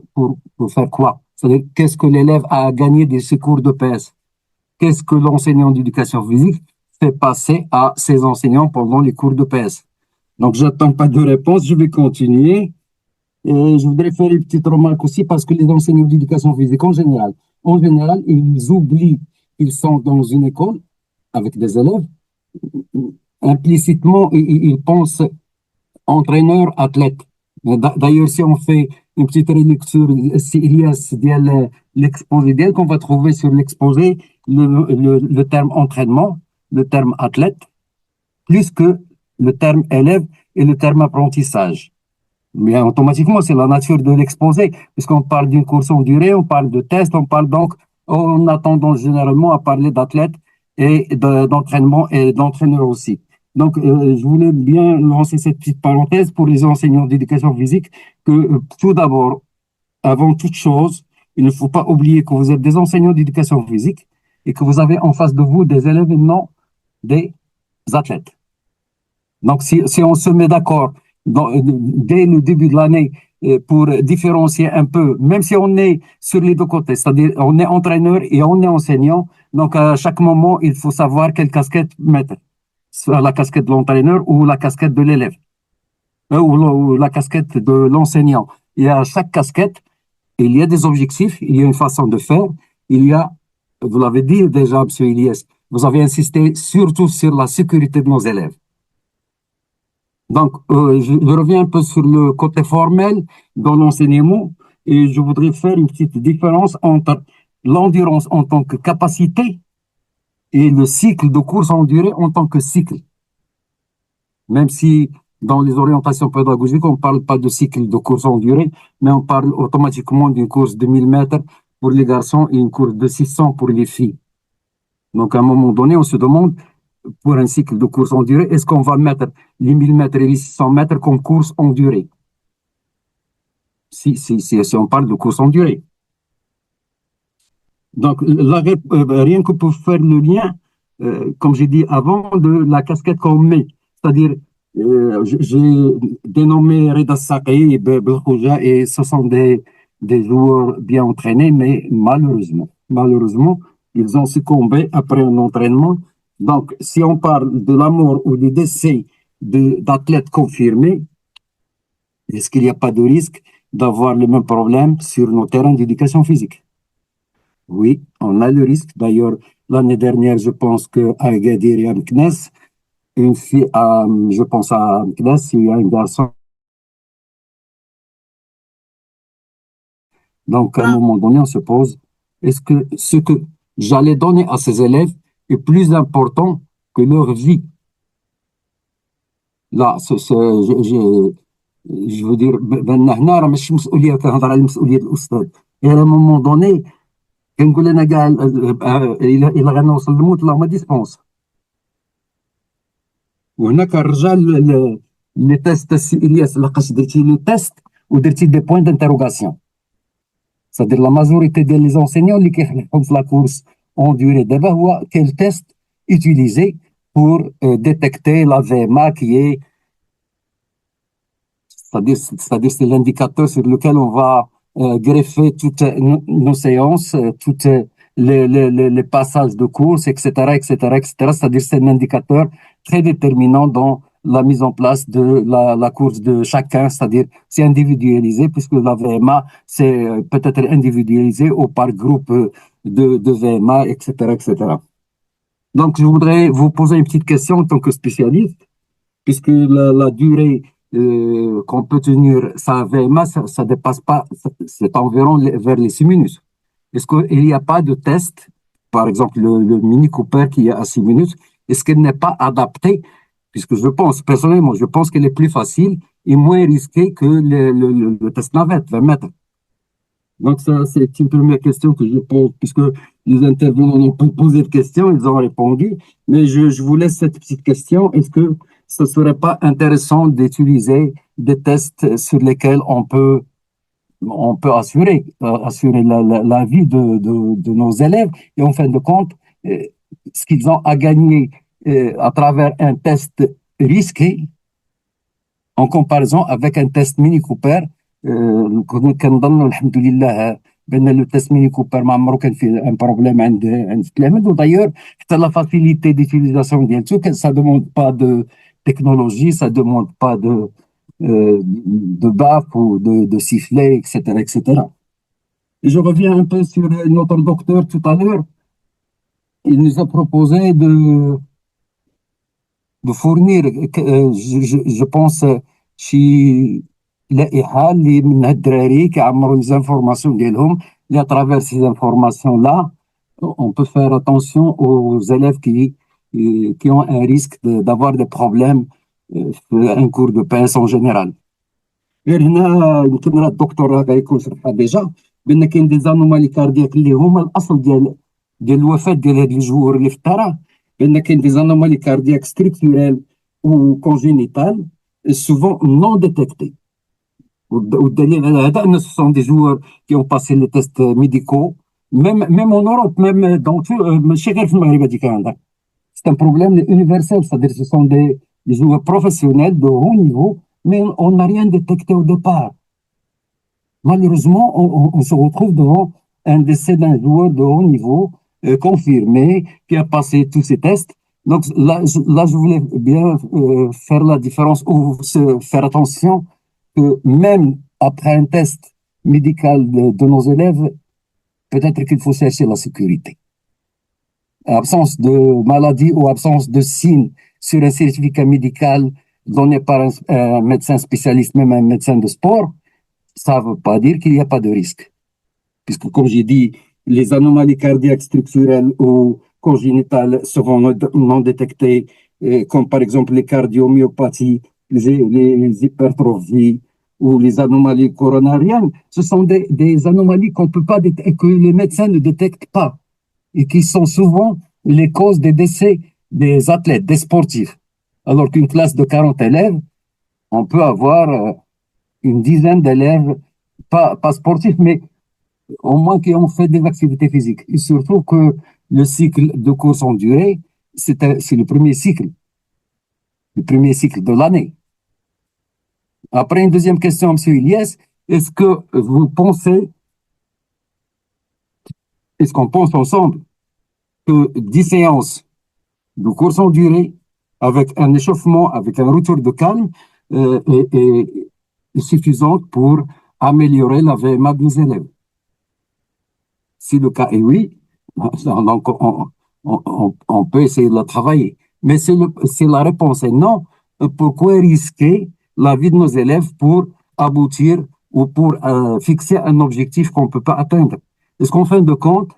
faire quoi? C'est-à-dire, qu'est-ce que l'élève a à gagner de ses cours de PS? Qu'est-ce que l'enseignant d'éducation physique fait passer à ses enseignants pendant les cours de PS? Donc, j'attends pas de réponse, je vais continuer. Et je voudrais faire une petite remarque aussi parce que les enseignants d'éducation physique en général, ils oublient qu'ils sont dans une école avec des élèves. Implicitement, ils pensent entraîneur, athlète. D'ailleurs, si on fait une petite relecture, il y a l'exposé qu'on va trouver sur l'exposé, le terme entraînement, le terme athlète, plus que le terme élève et le terme apprentissage. Mais automatiquement, c'est la nature de l'exposé, puisqu'on parle d'une course en durée, on parle de test, on parle donc, on a tendance généralement à parler d'athlète et d'entraînement et d'entraîneur aussi. Donc, je voulais bien lancer cette petite parenthèse pour les enseignants d'éducation physique que tout d'abord, avant toute chose, il ne faut pas oublier que vous êtes des enseignants d'éducation physique et que vous avez en face de vous des élèves et non des athlètes. Donc, si on se met d'accord dès le début de l'année pour différencier un peu, même si on est sur les deux côtés, c'est-à-dire on est entraîneur et on est enseignant, donc à chaque moment, il faut savoir quelle casquette mettre, soit la casquette de l'entraîneur ou la casquette de l'élève, ou la casquette de l'enseignant. Et à chaque casquette, il y a des objectifs, il y a une façon de faire, il y a, vous l'avez dit déjà, M. Ilyes, vous avez insisté surtout sur la sécurité de nos élèves. Donc, je reviens un peu sur le côté formel dans l'enseignement et je voudrais faire une petite différence entre l'endurance en tant que capacité et le cycle de course en durée en tant que cycle. Même si dans les orientations pédagogiques, on ne parle pas de cycle de course en durée, mais on parle automatiquement d'une course de 1000 mètres pour les garçons et une course de 600 pour les filles. Donc, à un moment donné, on se demande, pour un cycle de course en durée, est-ce qu'on va mettre les 1000 mètres et les 600 mètres comme course en durée? Si on parle de course en durée. Donc, rien que pour faire le lien, comme j'ai dit avant, de la casquette qu'on met. C'est-à-dire, j'ai dénommé Reda Saqi et Belkhouja et ce sont des joueurs bien entraînés, mais malheureusement, ils ont succombé après un entraînement. Donc, si on parle de la mort ou du décès d'athlètes confirmés, est-ce qu'il n'y a pas de risque d'avoir le même problème sur nos terrains d'éducation physique? Oui, on a le risque. D'ailleurs, l'année dernière, je pense qu'à Agadir et à Meknès, une fille, je pense à Meknès, il y a un garçon. Donc, à un moment donné, on se pose est-ce que ce que j'allais donner à ces élèves est plus important que leur vie? Là, je veux dire, هنا راه ماشي مسؤوليه كنهضر على المسؤوليه الاستاذ. Et à un moment donné كنقول انا كاع الا غنوصل للموت اللهم ديسبونس. وهنا كنرجع لي تيست السي الياس لقاش درتي لي تيست ودرتي دي بوين دانتيروغاسيون. C'est-à-dire la majorité des enseignants اللي كيخلقوا في لا كورس اون دوري دابا هو quel test utiliser pour détecter la VMA qui est c'est-à-dire c'est l'indicateur sur lequel on va greffer toutes nos séances, toutes les passages de course, etc., etc., etc. C'est-à-dire c'est un indicateur très déterminant dans la mise en place de la course de chacun, c'est-à-dire c'est individualisé puisque la VMA c'est peut-être individualisé ou par groupe de VMA, etc., etc. Donc je voudrais vous poser une petite question en tant que spécialiste, puisque la durée qu'on peut tenir sa VMA, ça dépasse pas, c'est environ vers les 6 minutes. Est-ce qu'il n'y a pas de test, par exemple le Mini Cooper qui est à 6 minutes, est-ce qu'elle n'est pas adaptée, puisque je pense, personnellement, je pense qu'elle est plus facile et moins risquée que le test navette, 20 mètres. Donc ça, c'est une première question que je pose, puisque les intervenants ont posé de questions, ils ont répondu, mais je vous laisse cette petite question. Est-ce que ce serait pas intéressant d'utiliser des tests sur lesquels on peut assurer la vie de nos élèves et en fin de compte, ce qu'ils ont à gagner à travers un test risqué en comparaison avec un test Mini Cooper. كنظن الحمد لله بان لو تيست ميني كوبر ما عمرو كان فيه ان بروبليم عند التلاميذ ودايور حتى لا فاسيليتي ديتيليزاسيون ديالتو سا دوموند با دو تكنولوجي سا دوموند با de baffe ou de sifflet, etc., etc. Et je reviens un peu sur notre docteur tout à l'heure. Il nous a proposé de fournir, je pense, شي لائحة اللي منها الدراري كيعمروا لي زانفورماسيون ديالهم اللي à travers ces informations là on peut faire attention aux élèves qui ont un risque d'avoir des problèmes في un cours de PS en général. غير هنا يمكن راه الدكتور راه غيكون شرحها ديجا بان كاين دي زانومالي كاردياك اللي هما الاصل ديال الوفاه ديال هاد الجوار اللي في الترا بان كاين دي زانومالي كاردياك ستركتورال ou congénitales souvent non détectées. والدليل على هذا ان ce sont des joueurs qui ont passé les tests médicaux même en Europe même dans ماشي غير في المغرب هذيك كنهضر. C'est un problème universel, c'est-à-dire ce sont des joueurs professionnels de haut niveau mais on n'a rien détecté au départ. Malheureusement on se retrouve devant un décès d'un joueur de haut niveau confirmé qui a passé tous ces tests. Donc là je voulais bien faire la différence ou faire attention que même après un test médical de nos élèves, peut-être qu'il faut chercher la sécurité. Absence de maladie ou absence de signe sur un certificat médical donné par un médecin spécialiste, même un médecin de sport, ça ne veut pas dire qu'il n'y a pas de risque. Puisque, comme j'ai dit, les anomalies cardiaques structurelles ou congénitales seront non détectées, comme par exemple les cardiomyopathies, les hypertrophies ou les anomalies coronariennes. Ce sont des anomalies qu'on peut pas que les médecins ne détectent pas et qui sont souvent les causes des décès des athlètes, des sportifs. Alors qu'une classe de 40 élèves, on peut avoir une dizaine d'élèves, pas sportifs, mais au moins qui ont fait des activités physiques. Il se trouve que le cycle de course en durée, c'est le premier cycle de l'année. Après, une deuxième question, M. Ilyes, est-ce qu'on pense ensemble que 10 séances de course en durée, avec un échauffement, avec un retour de calme, est suffisante pour améliorer la VMA de nos élèves? Si le cas est oui, donc on peut essayer de la travailler. Mais si la réponse est non, pourquoi risquer la vie de nos élèves pour aboutir ou pour fixer un objectif qu'on ne peut pas atteindre? Est-ce qu'en fin de compte,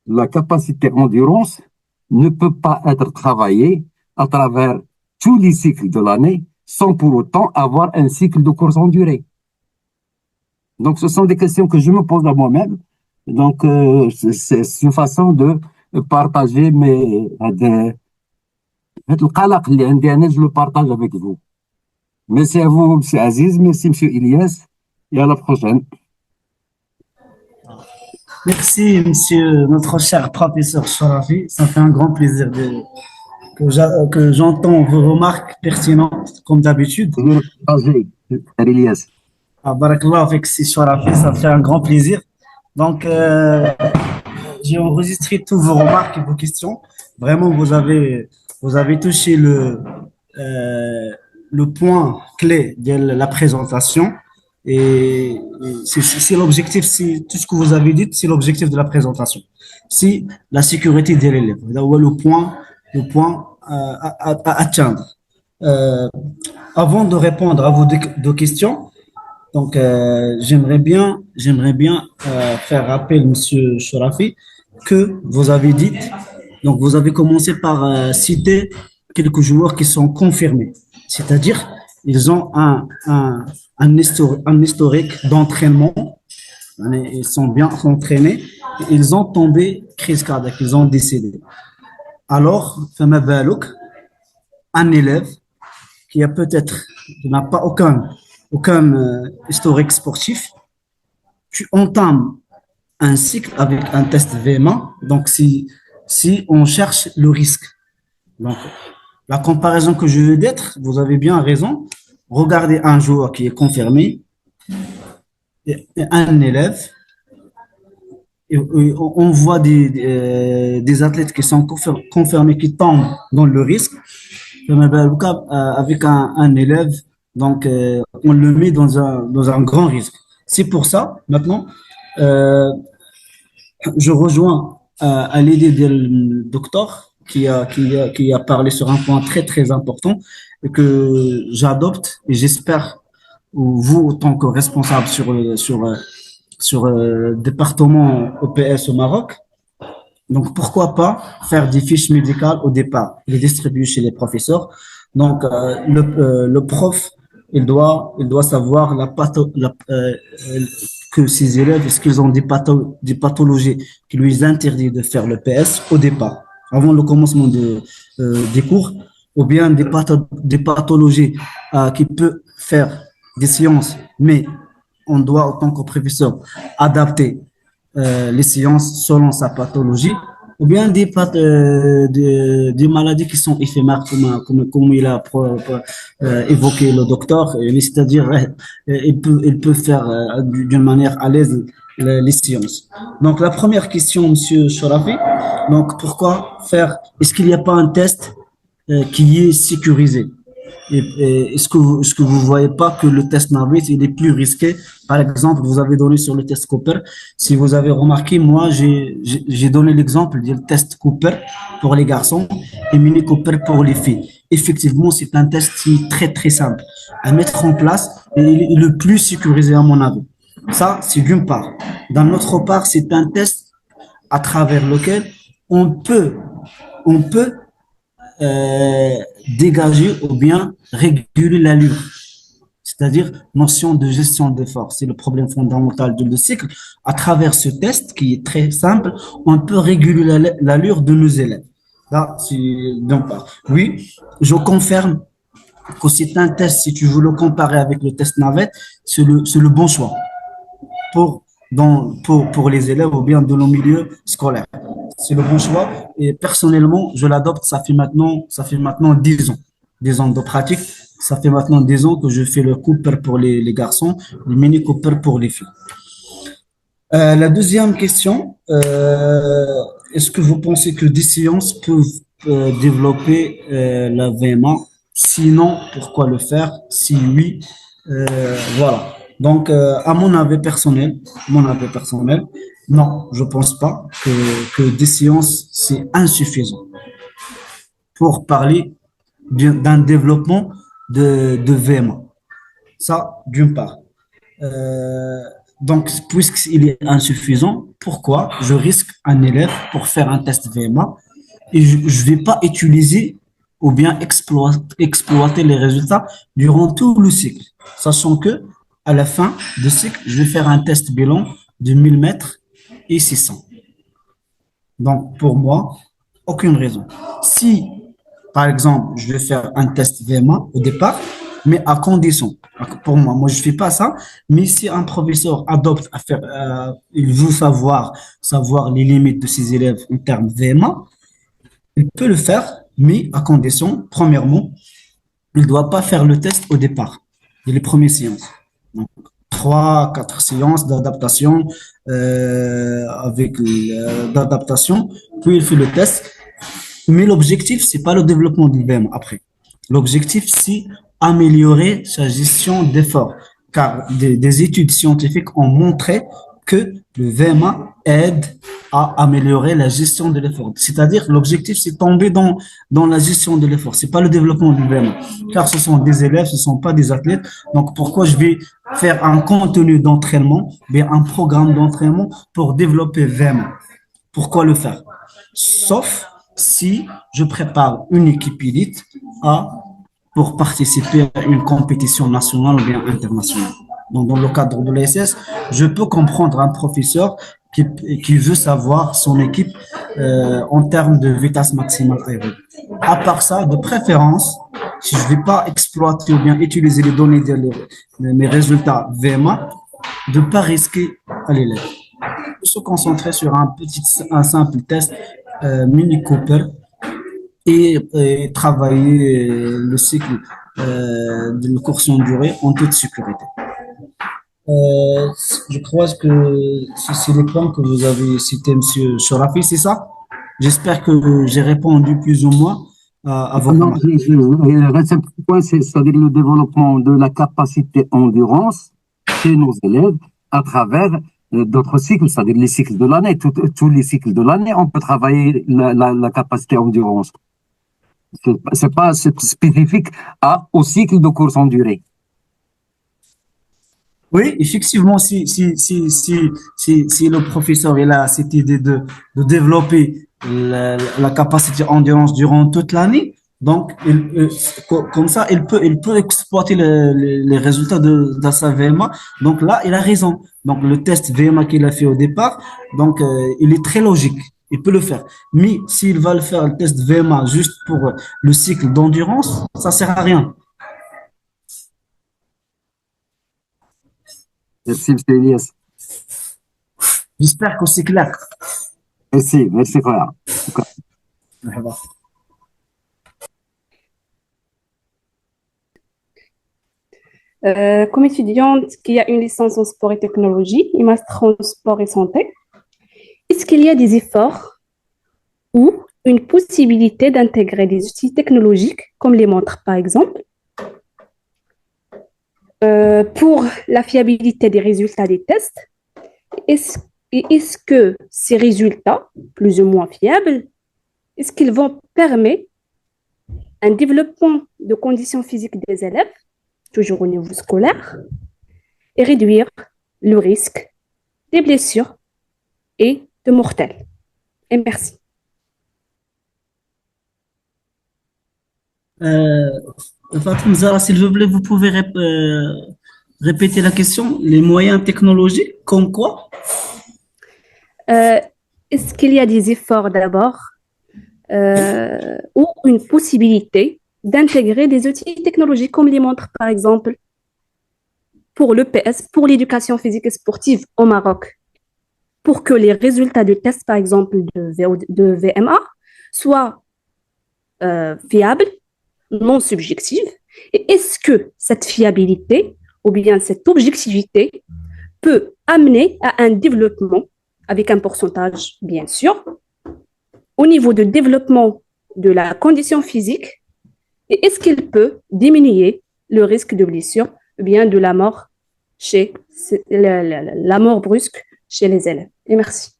la capacité endurance ne peut pas être travaillée à travers tous les cycles de l'année sans pour autant avoir un cycle de course en durée? Donc, ce sont des questions que je me pose à moi-même. Donc, c'est une façon de partager القلق اللي عندي أنا, je le partage avec vous. Merci à vous, M. Aziz. Merci, M. Ilyas. Et à la prochaine. Merci, monsieur, notre cher professeur Sharafi. Ça fait un grand plaisir que j'entends vos remarques pertinentes, comme d'habitude. Je vais le partager, M. Ilyas. Ah, barakallah avec si Sharafi, ça fait un grand plaisir. Donc, j'ai enregistré toutes vos remarques et vos questions. Vraiment, vous avez touché le point clé de la présentation. Et c'est l'objectif, c'est tout ce que vous avez dit, c'est l'objectif de la présentation. C'est la sécurité de l'élève. Le point à atteindre. Avant de répondre à vos deux questions, donc j'aimerais bien faire rappel, Monsieur Chorafi, que vous avez dit. Donc vous avez commencé par citer quelques joueurs qui sont confirmés, c'est-à-dire ils ont un historique d'entraînement, ils sont bien entraînés, ils ont tombé crise cardiaque, ils ont décédé. Alors, فما بالك, un élève qui a peut-être n'a pas aucun historique sportif, tu entames un cycle avec un test VMA. Donc, si on cherche le risque. Donc, la comparaison que je veux d'être, vous avez bien raison. Regardez un joueur qui est confirmé et un élève. Et on voit des athlètes qui sont confirmés, qui tombent dans le risque. Avec un élève, donc on le met dans un grand risque. C'est pour ça, maintenant, je rejoins à l'idée du docteur qui a parlé sur un point très très important et que j'adopte, et j'espère, vous, en tant que responsable sur le département OPS au Maroc, donc pourquoi pas faire des fiches médicales au départ, les distribuer chez les professeurs. Donc le prof, il doit savoir que ses élèves, est-ce qu'ils ont des pathologies qui lui interdisent de faire le PS au départ, avant le commencement des cours, ou bien des pathologies qui peuvent faire des séances, mais on doit, en tant que professeur, adapter les séances selon sa pathologie, ou bien des maladies qui sont éphémères, comme il a évoqué le docteur, c'est-à-dire il peut faire d'une manière à l'aise les séances. Donc la première question, Monsieur Chorafi, donc pourquoi faire, est-ce qu'il n'y a pas un test qui est sécurisé? Et est-ce que vous voyez pas que le test NAVET, il est plus risqué? Par exemple, vous avez donné sur le test Cooper. Si vous avez remarqué, moi, j'ai donné l'exemple du test Cooper pour les garçons et Mini Cooper pour les filles. Effectivement, c'est un test qui est très, très simple à mettre en place et il est le plus sécurisé à mon avis. Ça, c'est d'une part. D'un autre part, c'est un test à travers lequel on peut dégager ou bien réguler l'allure, c'est-à-dire notion de gestion de force. C'est le problème fondamental du cycle. À travers ce test qui est très simple, on peut réguler l'allure de nos élèves. Là, donc, oui, je confirme que c'est un test, si tu veux le comparer avec le test navette, c'est le bon choix pour les élèves ou bien de nos milieux scolaires. C'est le bon choix et personnellement, je l'adopte. Ça fait maintenant 10 ans de pratique. Ça fait maintenant 10 ans que je fais le Cooper pour les garçons, le Mini Cooper pour les filles. La deuxième question, est-ce que vous pensez que des séances peuvent développer la VMA? Sinon, pourquoi le faire? Si oui, voilà. Donc, à mon avis personnel, non, je pense pas que des séances, c'est insuffisant pour parler d'un développement de VMA. Ça, d'une part. Donc, puisqu'il est insuffisant, pourquoi je risque un élève pour faire un test VMA et je ne vais pas utiliser ou bien exploiter les résultats durant tout le cycle, sachant que à la fin du cycle, je vais faire un test bilan de 1000 mètres et 600. Donc, pour moi, aucune raison. Si, par exemple, je vais faire un test VMA au départ, mais à condition, pour moi, je ne fais pas ça, mais si un professeur adopte à faire, il veut savoir les limites de ses élèves en termes VMA, il peut le faire, mais à condition, premièrement, il ne doit pas faire le test au départ, dès les premières séances. Donc, 3, 4 séances d'adaptation d'adaptation, puis il fait le test. Mais l'objectif, c'est pas le développement du VM après. L'objectif, c'est améliorer sa gestion d'efforts. Car des études scientifiques ont montré que le VMA aide à améliorer la gestion de l'effort. C'est-à-dire, l'objectif, c'est tomber dans la gestion de l'effort. C'est pas le développement du VMA. Car ce sont des élèves, ce sont pas des athlètes. Donc, pourquoi je vais faire un contenu d'entraînement, bien un programme d'entraînement pour développer VMA? Pourquoi le faire? Sauf si je prépare une équipe élite pour participer à une compétition nationale ou bien internationale. Donc, dans le cadre de l'ESS, je peux comprendre un professeur qui veut savoir son équipe en termes de vitesse maximale aérobie. À part ça, de préférence, si je ne vais pas exploiter ou bien utiliser les données de mes résultats VMA, de ne pas risquer à l'élève. Se concentrer sur un simple test Mini Cooper et travailler le cycle de course en durée en toute sécurité. Je crois que c'est les points que vous avez cités, Monsieur Chorafi, c'est ça? J'espère que j'ai répondu plus ou moins à vos Non, remarques. il reste un petit point, c'est-à-dire le développement de la capacité endurance chez nos élèves à travers d'autres cycles, c'est-à-dire les cycles de l'année. Tous les cycles de l'année, on peut travailler la capacité endurance. C'est pas spécifique au cycle de course en durée. Oui, effectivement, si le professeur il a cette idée de développer la capacité endurance durant toute l'année, donc comme ça, il peut exploiter les résultats de sa VMA. Donc là, il a raison. Donc le test VMA qu'il a fait au départ, donc il est très logique. Il peut le faire. Mais s'il va le faire le test VMA juste pour le cycle d'endurance, ça sert à rien. Merci, M. Elias. J'espère que c'est clair. Merci, frère. Comme étudiante qui a une licence en sport et technologie et master en sport et santé, est-ce qu'il y a des efforts ou une possibilité d'intégrer des outils technologiques comme les montres par exemple pour la fiabilité des résultats des tests? Est-ce que ces résultats, plus ou moins fiables, est-ce qu'ils vont permettre un développement de conditions physiques des élèves, toujours au niveau scolaire, et réduire le risque des blessures et de mortels? Et merci. Fatim Zara, s'il vous plaît, vous pouvez répéter la question. Les moyens technologiques, comme quoi? Est-ce qu'il y a des efforts d'abord ou une possibilité d'intégrer des outils technologiques comme les montres, par exemple, pour l'EPS, pour l'éducation physique et sportive au Maroc, pour que les résultats de tests, par exemple, de VMA, soient fiables, non subjectives? Et est-ce que cette fiabilité ou bien cette objectivité peut amener à un développement, avec un pourcentage, bien sûr, au niveau de développement de la condition physique, et est-ce qu'il peut diminuer le risque de blessure ou bien de la mort la mort brusque chez les élèves? Et merci.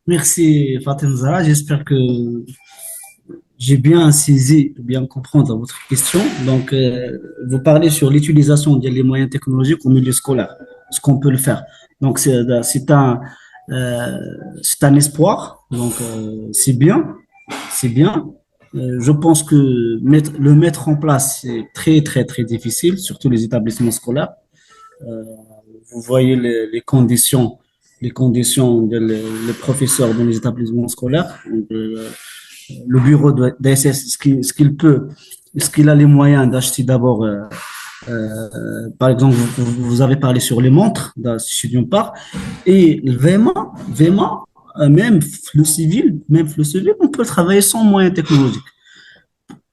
Merci Fatim Zara. J'espère que j'ai bien saisi, bien comprendre votre question. Donc, vous parlez sur l'utilisation des moyens technologiques au milieu scolaire, ce qu'on peut le faire. Donc, euh, c'est un espoir. Donc, c'est bien, c'est bien. Je pense que le mettre en place, c'est très, très, très difficile, surtout les établissements scolaires. Euh, Vous voyez les conditions des professeurs dans les établissements scolaires. Donc, le bureau d'ASS, est-ce qu'il a les moyens d'acheter d'abord, par exemple, vous avez parlé sur les montres, si d'une part, et vraiment, même le civil, on peut travailler sans moyens technologiques.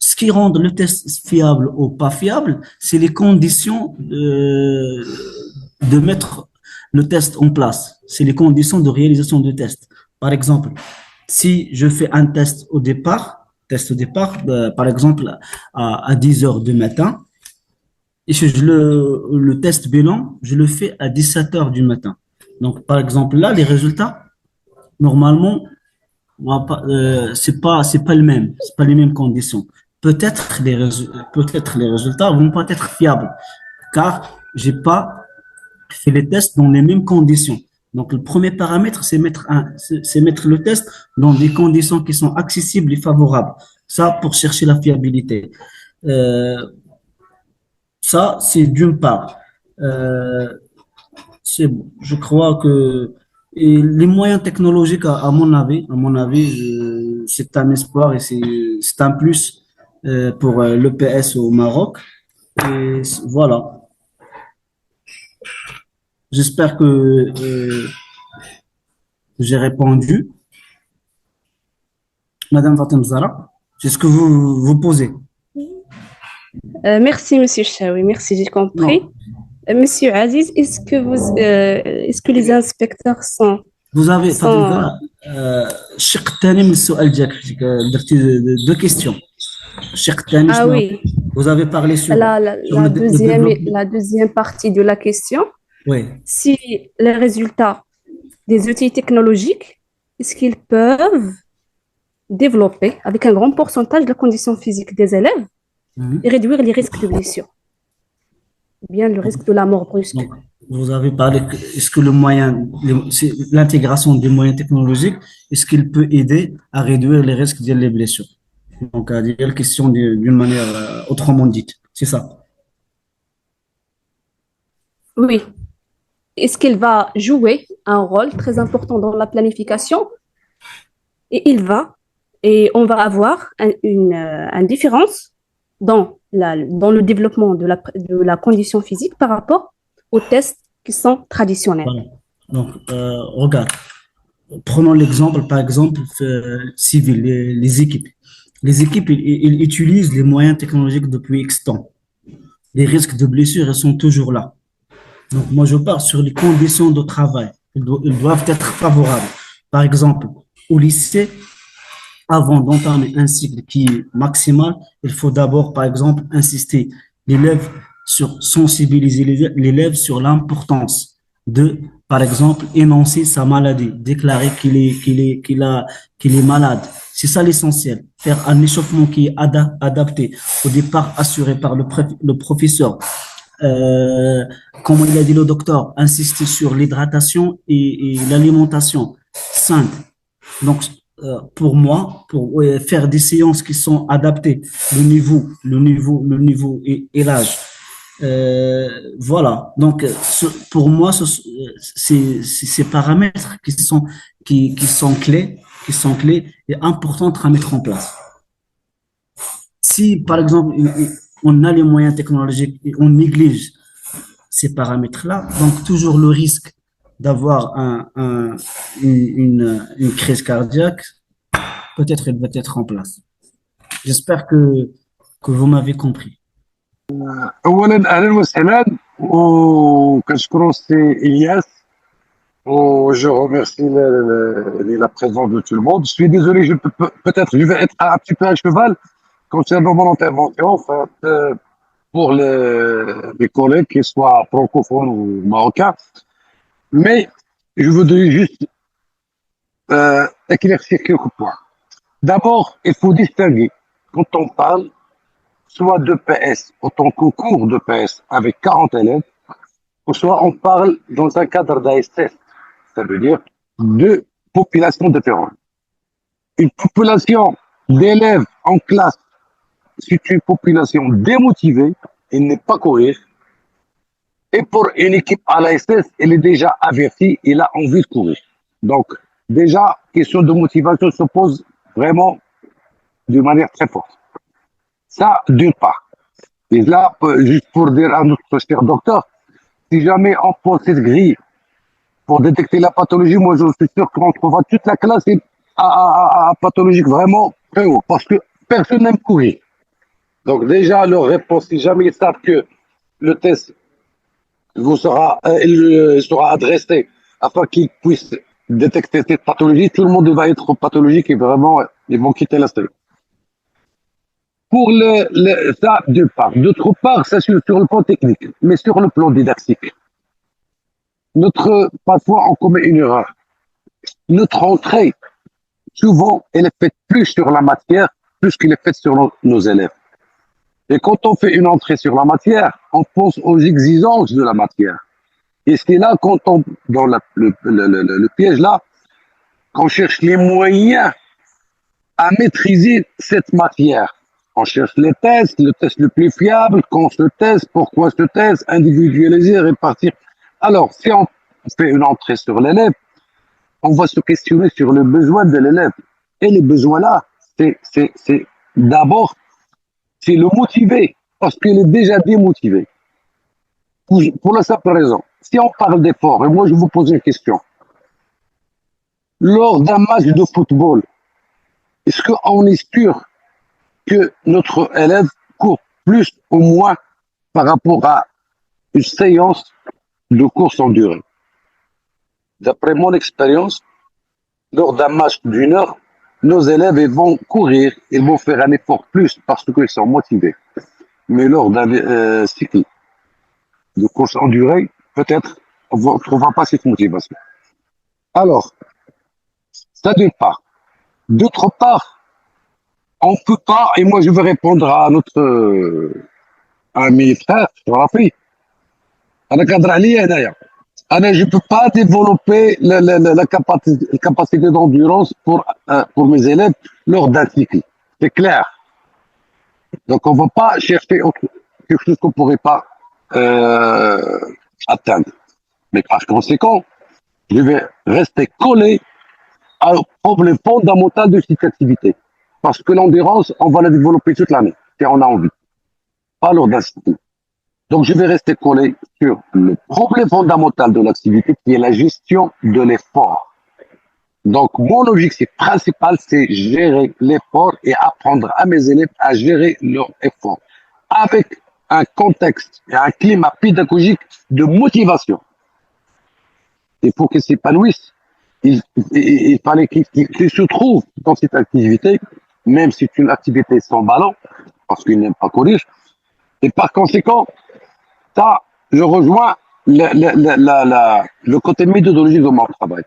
Ce qui rend le test fiable ou pas fiable, c'est les conditions de mettre le test en place. C'est les conditions de réalisation du test. Par exemple, si je fais un test au départ, par exemple, à 10 heures du matin, et le test bilan, je le fais à 17 heures du matin. Donc, par exemple, là, les résultats, normalement, c'est pas le même, c'est pas les mêmes conditions. Peut-être les résultats vont pas être fiables, car j'ai pas fait les tests dans les mêmes conditions. Donc, le premier paramètre, c'est mettre le test dans des conditions qui sont accessibles et favorables. Ça, pour chercher la fiabilité. Euh, Ça, c'est d'une part. Euh, je crois que et les moyens technologiques, à mon avis, c'est un espoir et c'est un plus pour l'EPS au Maroc. Et voilà. J'espère que j'ai répondu. Madame Fatem Zara, c'est ce que vous posez. Merci, Monsieur Chaoui. Merci, j'ai compris. Non. Monsieur Aziz, est-ce que les inspecteurs sont, Vous avez Fatem sont... Zara, الشق الثاني من السؤال ديالك درتي deux questions. الشق الثاني Ah شنو هو؟ oui, Vous avez parlé sur le développement. la deuxième partie de la question, Oui. si les résultats des outils technologiques, est-ce qu'ils peuvent développer avec un grand pourcentage de la condition physique des élèves Mhm. et réduire les risques de blessure, ou bien le risque de la mort brusque. Donc, vous avez parlé, est-ce que c'est l'intégration des moyens technologiques, est-ce qu'il peut aider à réduire les risques des blessures? Donc, à dire la question d'une manière autrement dite. C'est ça. Oui. Est-ce qu'il va jouer un rôle très important dans la planification et on va avoir une différence dans le développement de la condition physique par rapport aux tests qui sont traditionnels. Voilà. Donc, regarde, prenons l'exemple, par exemple, civil, les équipes. Les équipes, ils utilisent les moyens technologiques depuis X temps. Les risques de blessure, ils sont toujours là. Donc, moi, je pars sur les conditions de travail. Ils doivent être favorables. Par exemple, au lycée, avant d'entamer un cycle qui est maximal, il faut d'abord, par exemple, insister sensibiliser l'élève sur l'importance de, par exemple, énoncer sa maladie, déclarer qu'il est malade. C'est ça l'essentiel. Faire un échauffement qui est adapté, au départ assuré par le professeur. Comme il a dit le docteur, insister sur l'hydratation et l'alimentation saine. Donc, pour faire des séances qui sont adaptées, le niveau et l'âge. Voilà. Donc, pour moi, c'est ces paramètres qui sont clés et importantes à mettre en place. Si, par exemple, on a les moyens technologiques et on néglige ces paramètres-là, donc toujours le risque d'avoir une crise cardiaque, peut-être elle va être en place. J'espère que vous m'avez compris. اولا اهلا وسهلا وكنشكروا سي الياس و je remercie la présence de tout le monde. Je suis désolé, je vais être un petit peu à cheval concernant mon intervention, enfin, pour les collègues, qu'ils soient francophones ou marocains. Mais je voudrais juste éclaircir quelques points. D'abord, il faut distinguer quand on parle soit de PS, autant que cours de PS avec 40 élèves, ou soit on parle dans un cadre d'ASS, ça veut dire deux populations différentes. Une population d'élèves en classe, c'est une population démotivée, elle n'est pas courir. Et pour une équipe à l'ASS, elle est déjà avertie, elle a envie de courir. Donc, déjà, question de motivation se pose vraiment de manière très forte. Ça, d'une part. Et là, juste pour dire à notre cher docteur, si jamais on pose cette grille pour détecter la pathologie, moi je suis sûr qu'on trouvera toute la classe à pathologique vraiment très haut, parce que personne n'aime courir. Donc déjà, leur réponse, si jamais ils savent que le test il sera adressé afin qu'ils puissent détecter cette pathologie, tout le monde va être pathologique et vraiment, ils vont quitter la salle. Pour ça, d'une part. D'autre part, ça sur le plan technique, mais sur le plan didactique. Parfois, on commet une erreur. Notre entrée, souvent, elle est faite plus sur la matière, plus qu'elle est faite sur nos élèves. Et quand on fait une entrée sur la matière, on pense aux exigences de la matière. Et c'est là qu'on tombe dans le piège là, qu'on cherche les moyens à maîtriser cette matière. On cherche les tests, le test le plus fiable, quand ce test, pourquoi ce test, individualiser, répartir. Alors, si on fait une entrée sur l'élève, on va se questionner sur le besoin de l'élève. Et les besoins là, c'est d'abord, c'est le motiver, parce qu'il est déjà démotivé. Pour la simple raison, si on parle d'effort, et moi je vous pose une question, lors d'un match de football, est-ce qu'on est sûr que notre élève court plus ou moins par rapport à une séance de course en durée? D'après mon expérience, lors d'un match d'une heure, nos élèves ils vont courir, ils vont faire un effort plus parce qu'ils sont motivés. Mais lors d'un cycle de course en durée, peut-être on ne trouvera pas cette motivation. Alors, ça d'une part. D'autre part, on ne peut pas, et moi je vais répondre à notre ami frère, Rafi, je ne peux pas développer la capacité d'endurance pour mes élèves lors d'un cycle. C'est clair. Donc on ne va pas chercher quelque chose qu'on ne pourrait pas atteindre. Mais par conséquent, je vais rester collé au problème fondamental de cette activité. Parce que l'endurance, on va la développer toute l'année, si on a envie. Pas lors d'un cycle. Donc, je vais rester collé sur le problème fondamental de l'activité qui est la gestion de l'effort. Donc, mon objectif principal, c'est gérer l'effort et apprendre à mes élèves à gérer leur effort avec un contexte et un climat pédagogique de motivation. Et pour qu'ils s'épanouissent, il fallait qu'ils se trouvent dans cette activité, même si c'est une activité sans ballon, parce qu'ils n'aiment pas courir. Et par conséquent, ça, je rejoins le côté méthodologique de mon travail.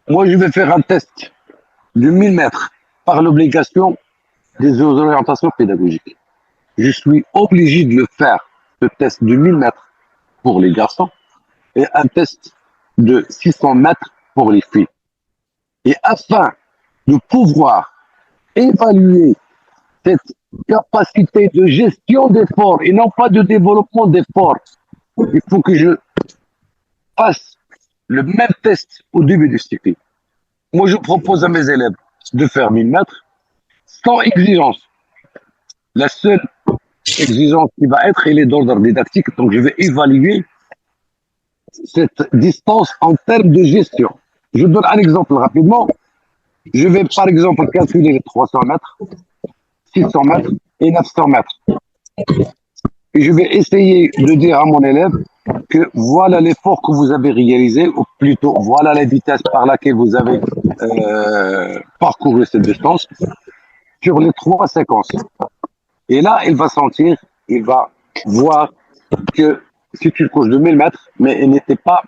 Moi, je vais faire un test de 1000 mètres par l'obligation des orientations pédagogiques. Je suis obligé de le faire, ce test de 1000 mètres pour les garçons et un test de 600 mètres pour les filles. Et afin de pouvoir évaluer cette capacité de gestion d'efforts et non pas de développement d'efforts, il faut que je fasse le même test au début du cycle. Moi, je propose à mes élèves de faire 1000 mètres sans exigence. La seule exigence qui va être, elle est d'ordre didactique, donc je vais évaluer cette distance en termes de gestion. Je donne un exemple rapidement. Je vais par exemple calculer les 300 mètres, 600 mètres et 900 mètres. Et je vais essayer de dire à mon élève que voilà l'effort que vous avez réalisé, ou plutôt voilà la vitesse par laquelle vous avez parcouru cette distance sur les 3 séquences. Et là, il va sentir, il va voir que c'est une course de 1000 mètres, mais elle n'était pas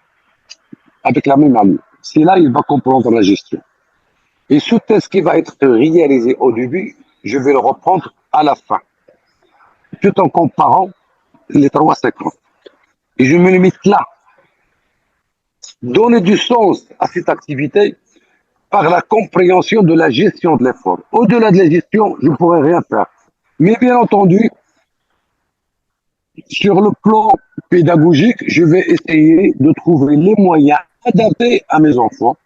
avec la même allure. C'est là il va comprendre la gestion. Et ce test qui va être réalisé au début, je vais le reprendre à la fin, tout en comparant les 3 séquences. Et je me limite là. Donner du sens à cette activité par la compréhension de la gestion de l'effort. Au-delà de la gestion, je ne pourrais rien faire. Mais bien entendu, sur le plan pédagogique, je vais essayer de trouver les moyens adaptés à mes enfants.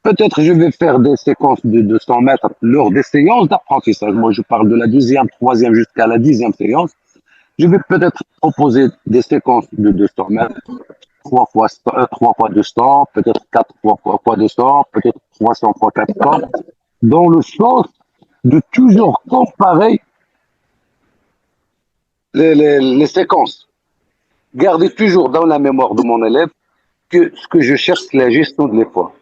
Peut-être je vais faire des séquences de 200 mètres lors des séances d'apprentissage. Moi, je parle de la 2e, 3e jusqu'à la 10e séance. Je vais peut-être proposer des séquences de 200 mètres, 3 fois 200, peut-être 4 fois 200, peut-être 300 fois 400, dans le sens de toujours comparer les séquences. Gardez toujours dans la mémoire de mon élève que ce que je cherche, c'est la gestion de l'effort.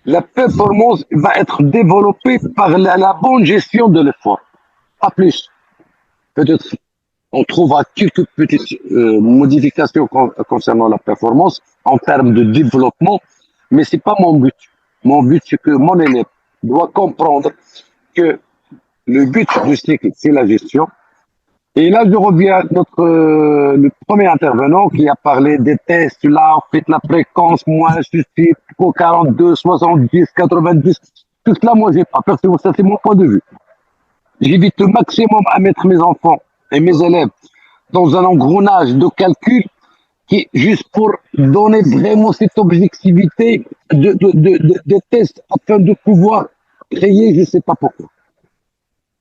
La performance va être développée par la bonne gestion de l'effort. Pas plus. Peut-être on trouvera quelques petites modifications concernant la performance en termes de développement, mais c'est pas mon but. Mon but, c'est que mon élève doit comprendre que le but du cycle, c'est la gestion. Et là, je reviens à le premier intervenant qui a parlé des tests. Là, faites la fréquence, moi, je suis au 42, 70, 90. Tout cela, moi, j'ai pas. Personnellement, ça, c'est mon point de vue. J'évite le maximum à mettre mes enfants et mes élèves dans un engrenage de calcul qui est juste pour donner vraiment cette objectivité de tests afin de pouvoir créer, je ne sais pas pourquoi.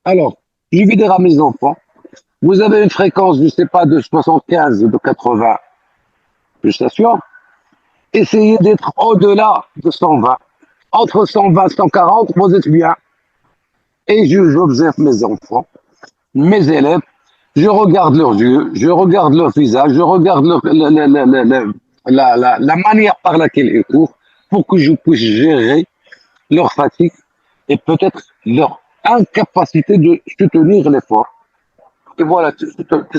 Alors, je vais dire à mes enfants, vous avez une fréquence, je ne sais pas, de 75, de 80 pulsations. Essayez d'être au-delà de 120. Entre 120 et 140, vous êtes bien. Et j'observe mes enfants, mes élèves, je regarde leurs yeux, je regarde leur visage, je regarde la manière par laquelle ils courent pour que je puisse gérer leur fatigue et peut-être leur incapacité de soutenir l'effort. Et voilà, tout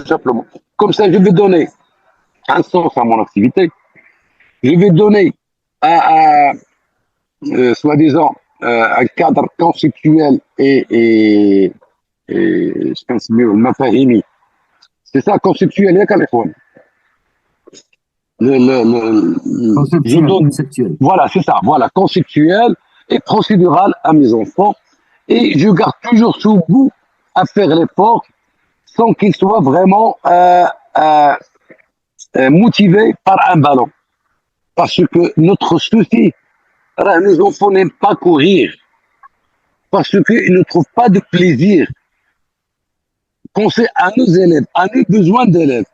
simplement. Comme ça, je vais donner un sens à mon activité. Je vais donner soi-disant, un cadre conceptuel et je pense mieux, mafahimi. C'est ça, conceptuel, et Californie. Conceptuel. Voilà, c'est ça, voilà, conceptuel et procédural à mes enfants. Et je garde toujours sous goût à faire l'effort sans qu'ils soient vraiment motivés par un ballon. Parce que notre souci, les enfants n'aiment pas courir. Parce qu'ils ne trouvent pas de plaisir. Pensez à nos élèves, à nos besoins d'élèves,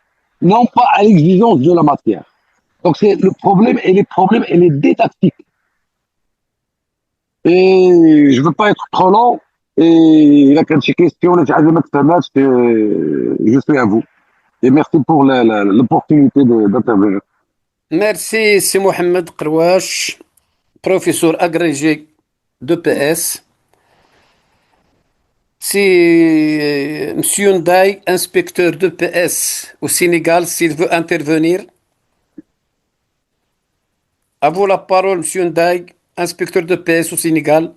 non pas à l'exigence de la matière. Donc c'est le problème, et les problèmes, et les détactiques. Et je ne veux pas être trop long, et il y a quelques questions, je suis à vous. Et merci pour l'opportunité d'intervenir. Merci, c'est Mohamed Krouache, professeur agrégé de PS. C'est Monsieur Ndaye, inspecteur de PS au Sénégal, s'il veut intervenir. À vous la parole, Monsieur Ndaye, inspecteur de PS au Sénégal.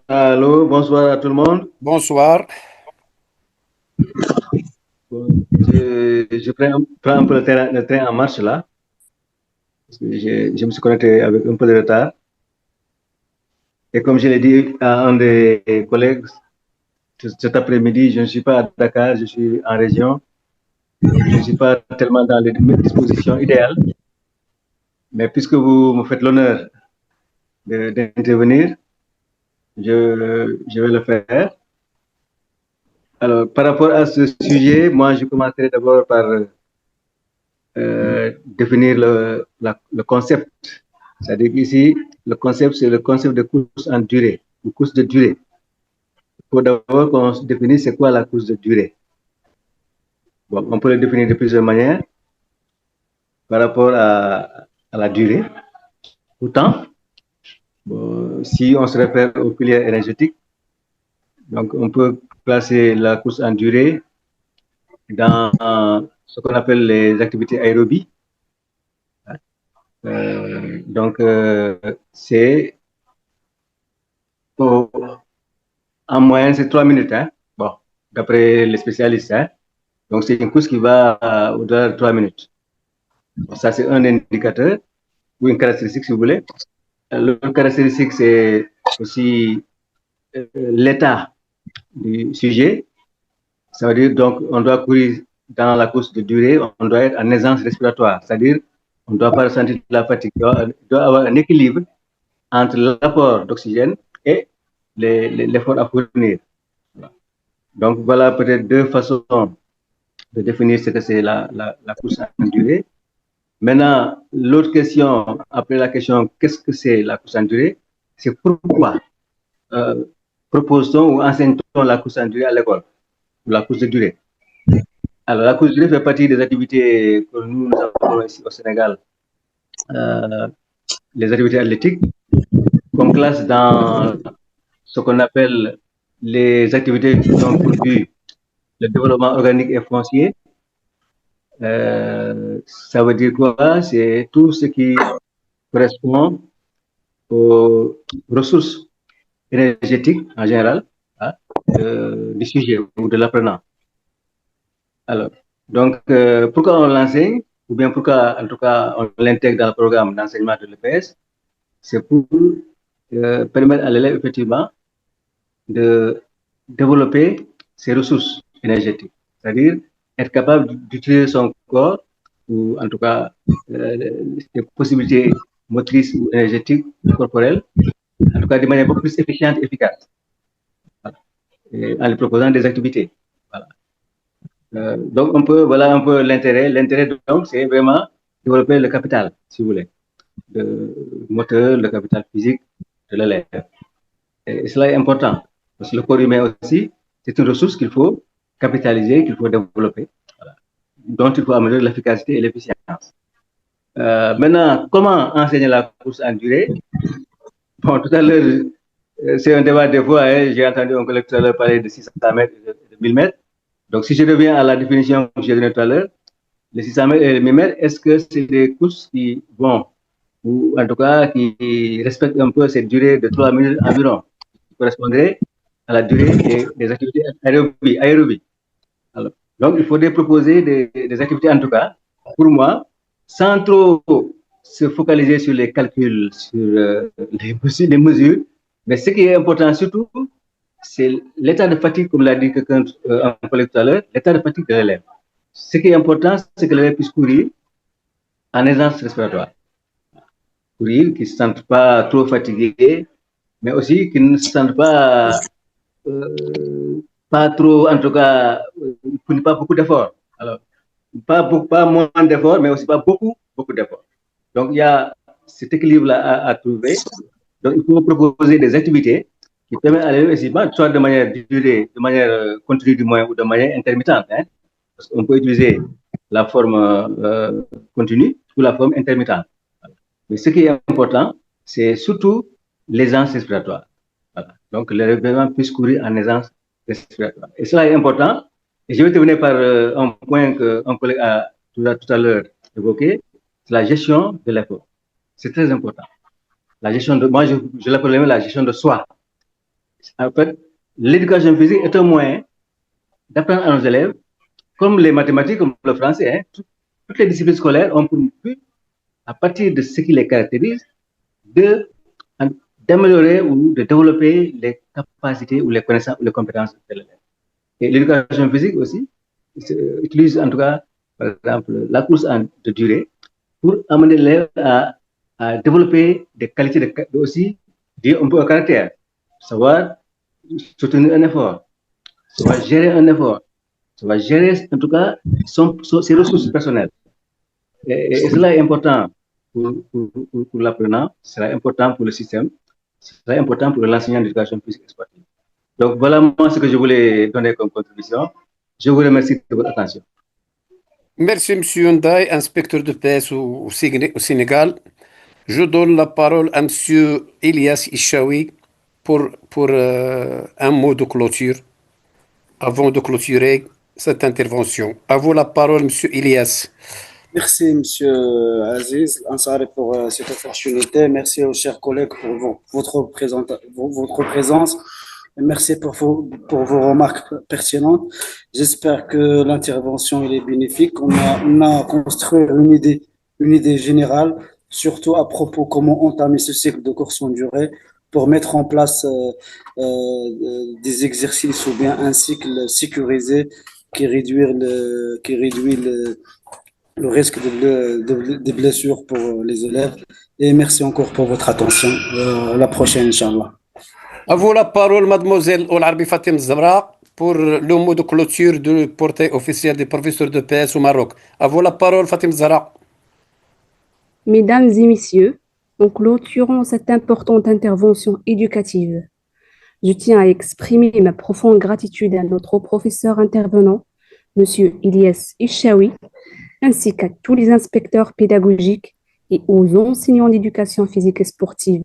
Allô, bonsoir à tout le monde. Bonsoir. Je prends un peu le train en marche là. Parce que je me suis connecté avec un peu de retard. Et comme je l'ai dit à un des collègues, cet après-midi, je ne suis pas à Dakar, je suis en région. Je ne suis pas tellement dans les dispositions idéales. Mais puisque vous me faites l'honneur d'intervenir, je vais le faire. Alors, par rapport à ce sujet, moi, je commencerai d'abord par définir le concept. C'est-à-dire qu'ici, le concept, c'est le concept de course en durée, une course de durée. Il faut d'abord qu'on définisse c'est quoi la course de durée. Bon, on peut le définir de plusieurs manières par rapport à la durée, au temps. Bon, si on se réfère aux filières énergétiques, donc on peut classer la course en durée dans ce qu'on appelle les activités aérobies. Donc, c'est Bon, en moyenne, c'est 3 minutes, hein. Bon, d'après les spécialistes, hein. Donc, c'est une course qui va au-delà de 3 minutes. Bon, ça, c'est un indicateur ou une caractéristique, si vous voulez. L'autre caractéristique, c'est aussi l'état du sujet. Ça veut dire, donc, on doit courir dans la course de durée, on doit être en aisance respiratoire. C'est-à-dire, on ne doit pas ressentir de la fatigue. Il doit avoir un équilibre entre l'apport d'oxygène et l'effort à fournir. Donc, voilà peut-être deux façons de définir ce que c'est la course en durée. Maintenant, l'autre question, après la question, qu'est-ce que c'est la course en durée? C'est pourquoi propose-t-on ou enseigne-t-on la course en durée à l'école, la course de durée? Alors, la course de durée fait partie des activités que nous avons ici au Sénégal, les activités athlétiques, qu'on classe dans ce qu'on appelle les activités qui ont pour but le développement organique et foncier. Ça veut dire quoi? C'est tout ce qui correspond aux ressources énergétiques en général, hein, du sujet ou de l'apprenant. Alors, donc, pourquoi on l'enseigne, ou bien pourquoi, en tout cas, on l'intègre dans le programme d'enseignement de l'EPS? C'est pour permettre à l'élève, effectivement, de développer ses ressources énergétiques, c'est-à-dire être capable d'utiliser son corps, ou en tout cas, des possibilités motrices ou énergétiques corporelles, en tout cas de manière beaucoup plus efficiente et efficace, voilà, en lui proposant des activités. Voilà. Donc, voilà un peu l'intérêt. L'intérêt, donc, c'est vraiment développer le capital, si vous voulez, le moteur, le capital physique de l'élève. Et cela est important, parce que le corps humain aussi, c'est une ressource qu'il faut capitaliser, qu'il faut développer, voilà, dont il faut améliorer l'efficacité et l'efficience. Maintenant, comment enseigner la course en durée? Bon, tout à l'heure, c'est un débat des fois, hein, j'ai entendu un collègue tout à l'heure parler de 600 mètres et de 1000 mètres. Donc, si je reviens à la définition que j'ai donnée tout à l'heure, les 600 mètres et les 1000 mètres, est-ce que c'est des courses qui vont, ou en tout cas qui respectent un peu cette durée de 3 minutes environ, qui correspondrait à la durée des activités aérobies. Alors, donc, il faudrait proposer des activités, en tout cas, pour moi, sans trop se focaliser sur les calculs, sur les mesures, mais ce qui est important surtout, c'est l'état de fatigue, comme l'a dit quelqu'un, un collègue tout à l'heure, l'état de fatigue de l'élève. Ce qui est important, c'est que l'élève puisse courir en aisance respiratoire. Courir, qu'il ne se sente pas trop fatigué, mais aussi qu'il ne se sente pas trop, en tout cas, il ne pas beaucoup d'efforts. Alors, pas moins d'efforts, mais aussi pas beaucoup d'efforts. Donc, il y a cet équilibre-là à trouver. Donc, il faut proposer des activités qui permettent à l'élève, soit de manière durée, de manière continue du moins, ou de manière intermittente. Hein, parce qu'on peut utiliser la forme continue ou la forme intermittente. Mais ce qui est important, c'est surtout l'aisance respiratoire. Voilà. Donc, l'élève puisse courir en aisance respiratoire. Et cela est important. Et je vais terminer par un point qu'un collègue a tout à l'heure évoqué, c'est la gestion de l'effort. C'est très important. La gestion de, moi, je l'appelle même la gestion de soi. En fait, l'éducation physique est un moyen d'apprendre à nos élèves, comme les mathématiques, comme le français, hein, toutes les disciplines scolaires ont pour but, à partir de ce qui les caractérise, d'améliorer ou de développer les capacités ou les connaissances ou les compétences de l'élève. Et l'éducation physique aussi utilise en tout cas, par exemple, la course de durée pour amener l'élève à développer des qualités aussi, un peu un caractère, savoir soutenir un effort, savoir gérer un effort, savoir gérer en tout cas ses ressources personnelles. Et cela est important pour l'apprenant, cela est important pour le système, cela est important pour l'enseignant d'éducation physique et sportive. Donc voilà moi ce que je voulais donner comme contribution. Je vous remercie de votre attention. Merci, M. Ndiaye, inspecteur de paix au Sénégal. Je donne la parole à M. Elias Ishawi pour un mot de clôture avant de clôturer cette intervention. À vous la parole, M. Elias. Merci, Monsieur Aziz Ansari, pour cette opportunité. Merci aux chers collègues pour votre présence. Et merci pour vos remarques pertinentes. J'espère que l'intervention elle est bénéfique. On a construit une idée générale, surtout à propos comment entamer ce cycle de course en durée pour mettre en place des exercices ou bien un cycle sécurisé qui réduit le risque de blessures pour les élèves. Et merci encore pour votre attention. À la prochaine, Inch'Allah. À vous la parole, mademoiselle Olarbi Fatim Zebra, pour le mot de clôture du portail officiel des professeurs de PS au Maroc. À vous la parole, Fatim Zahra. Mesdames et messieurs, en clôturant cette importante intervention éducative, je tiens à exprimer ma profonde gratitude à notre professeur intervenant, M. Ilyas Ishawi, ainsi qu'à tous les inspecteurs pédagogiques et aux enseignants d'éducation physique et sportive,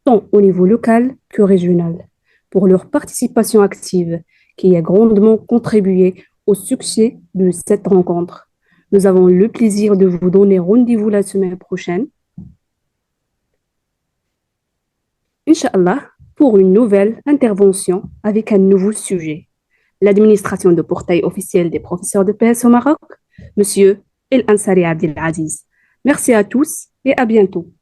tant au niveau local que régional, pour leur participation active qui a grandement contribué au succès de cette rencontre. Nous avons le plaisir de vous donner rendez-vous la semaine prochaine, Inch'Allah, pour une nouvelle intervention avec un nouveau sujet. L'administration de portail officiel des professeurs de PS au Maroc, Monsieur El Ansari Abdelaziz. Merci à tous et à bientôt.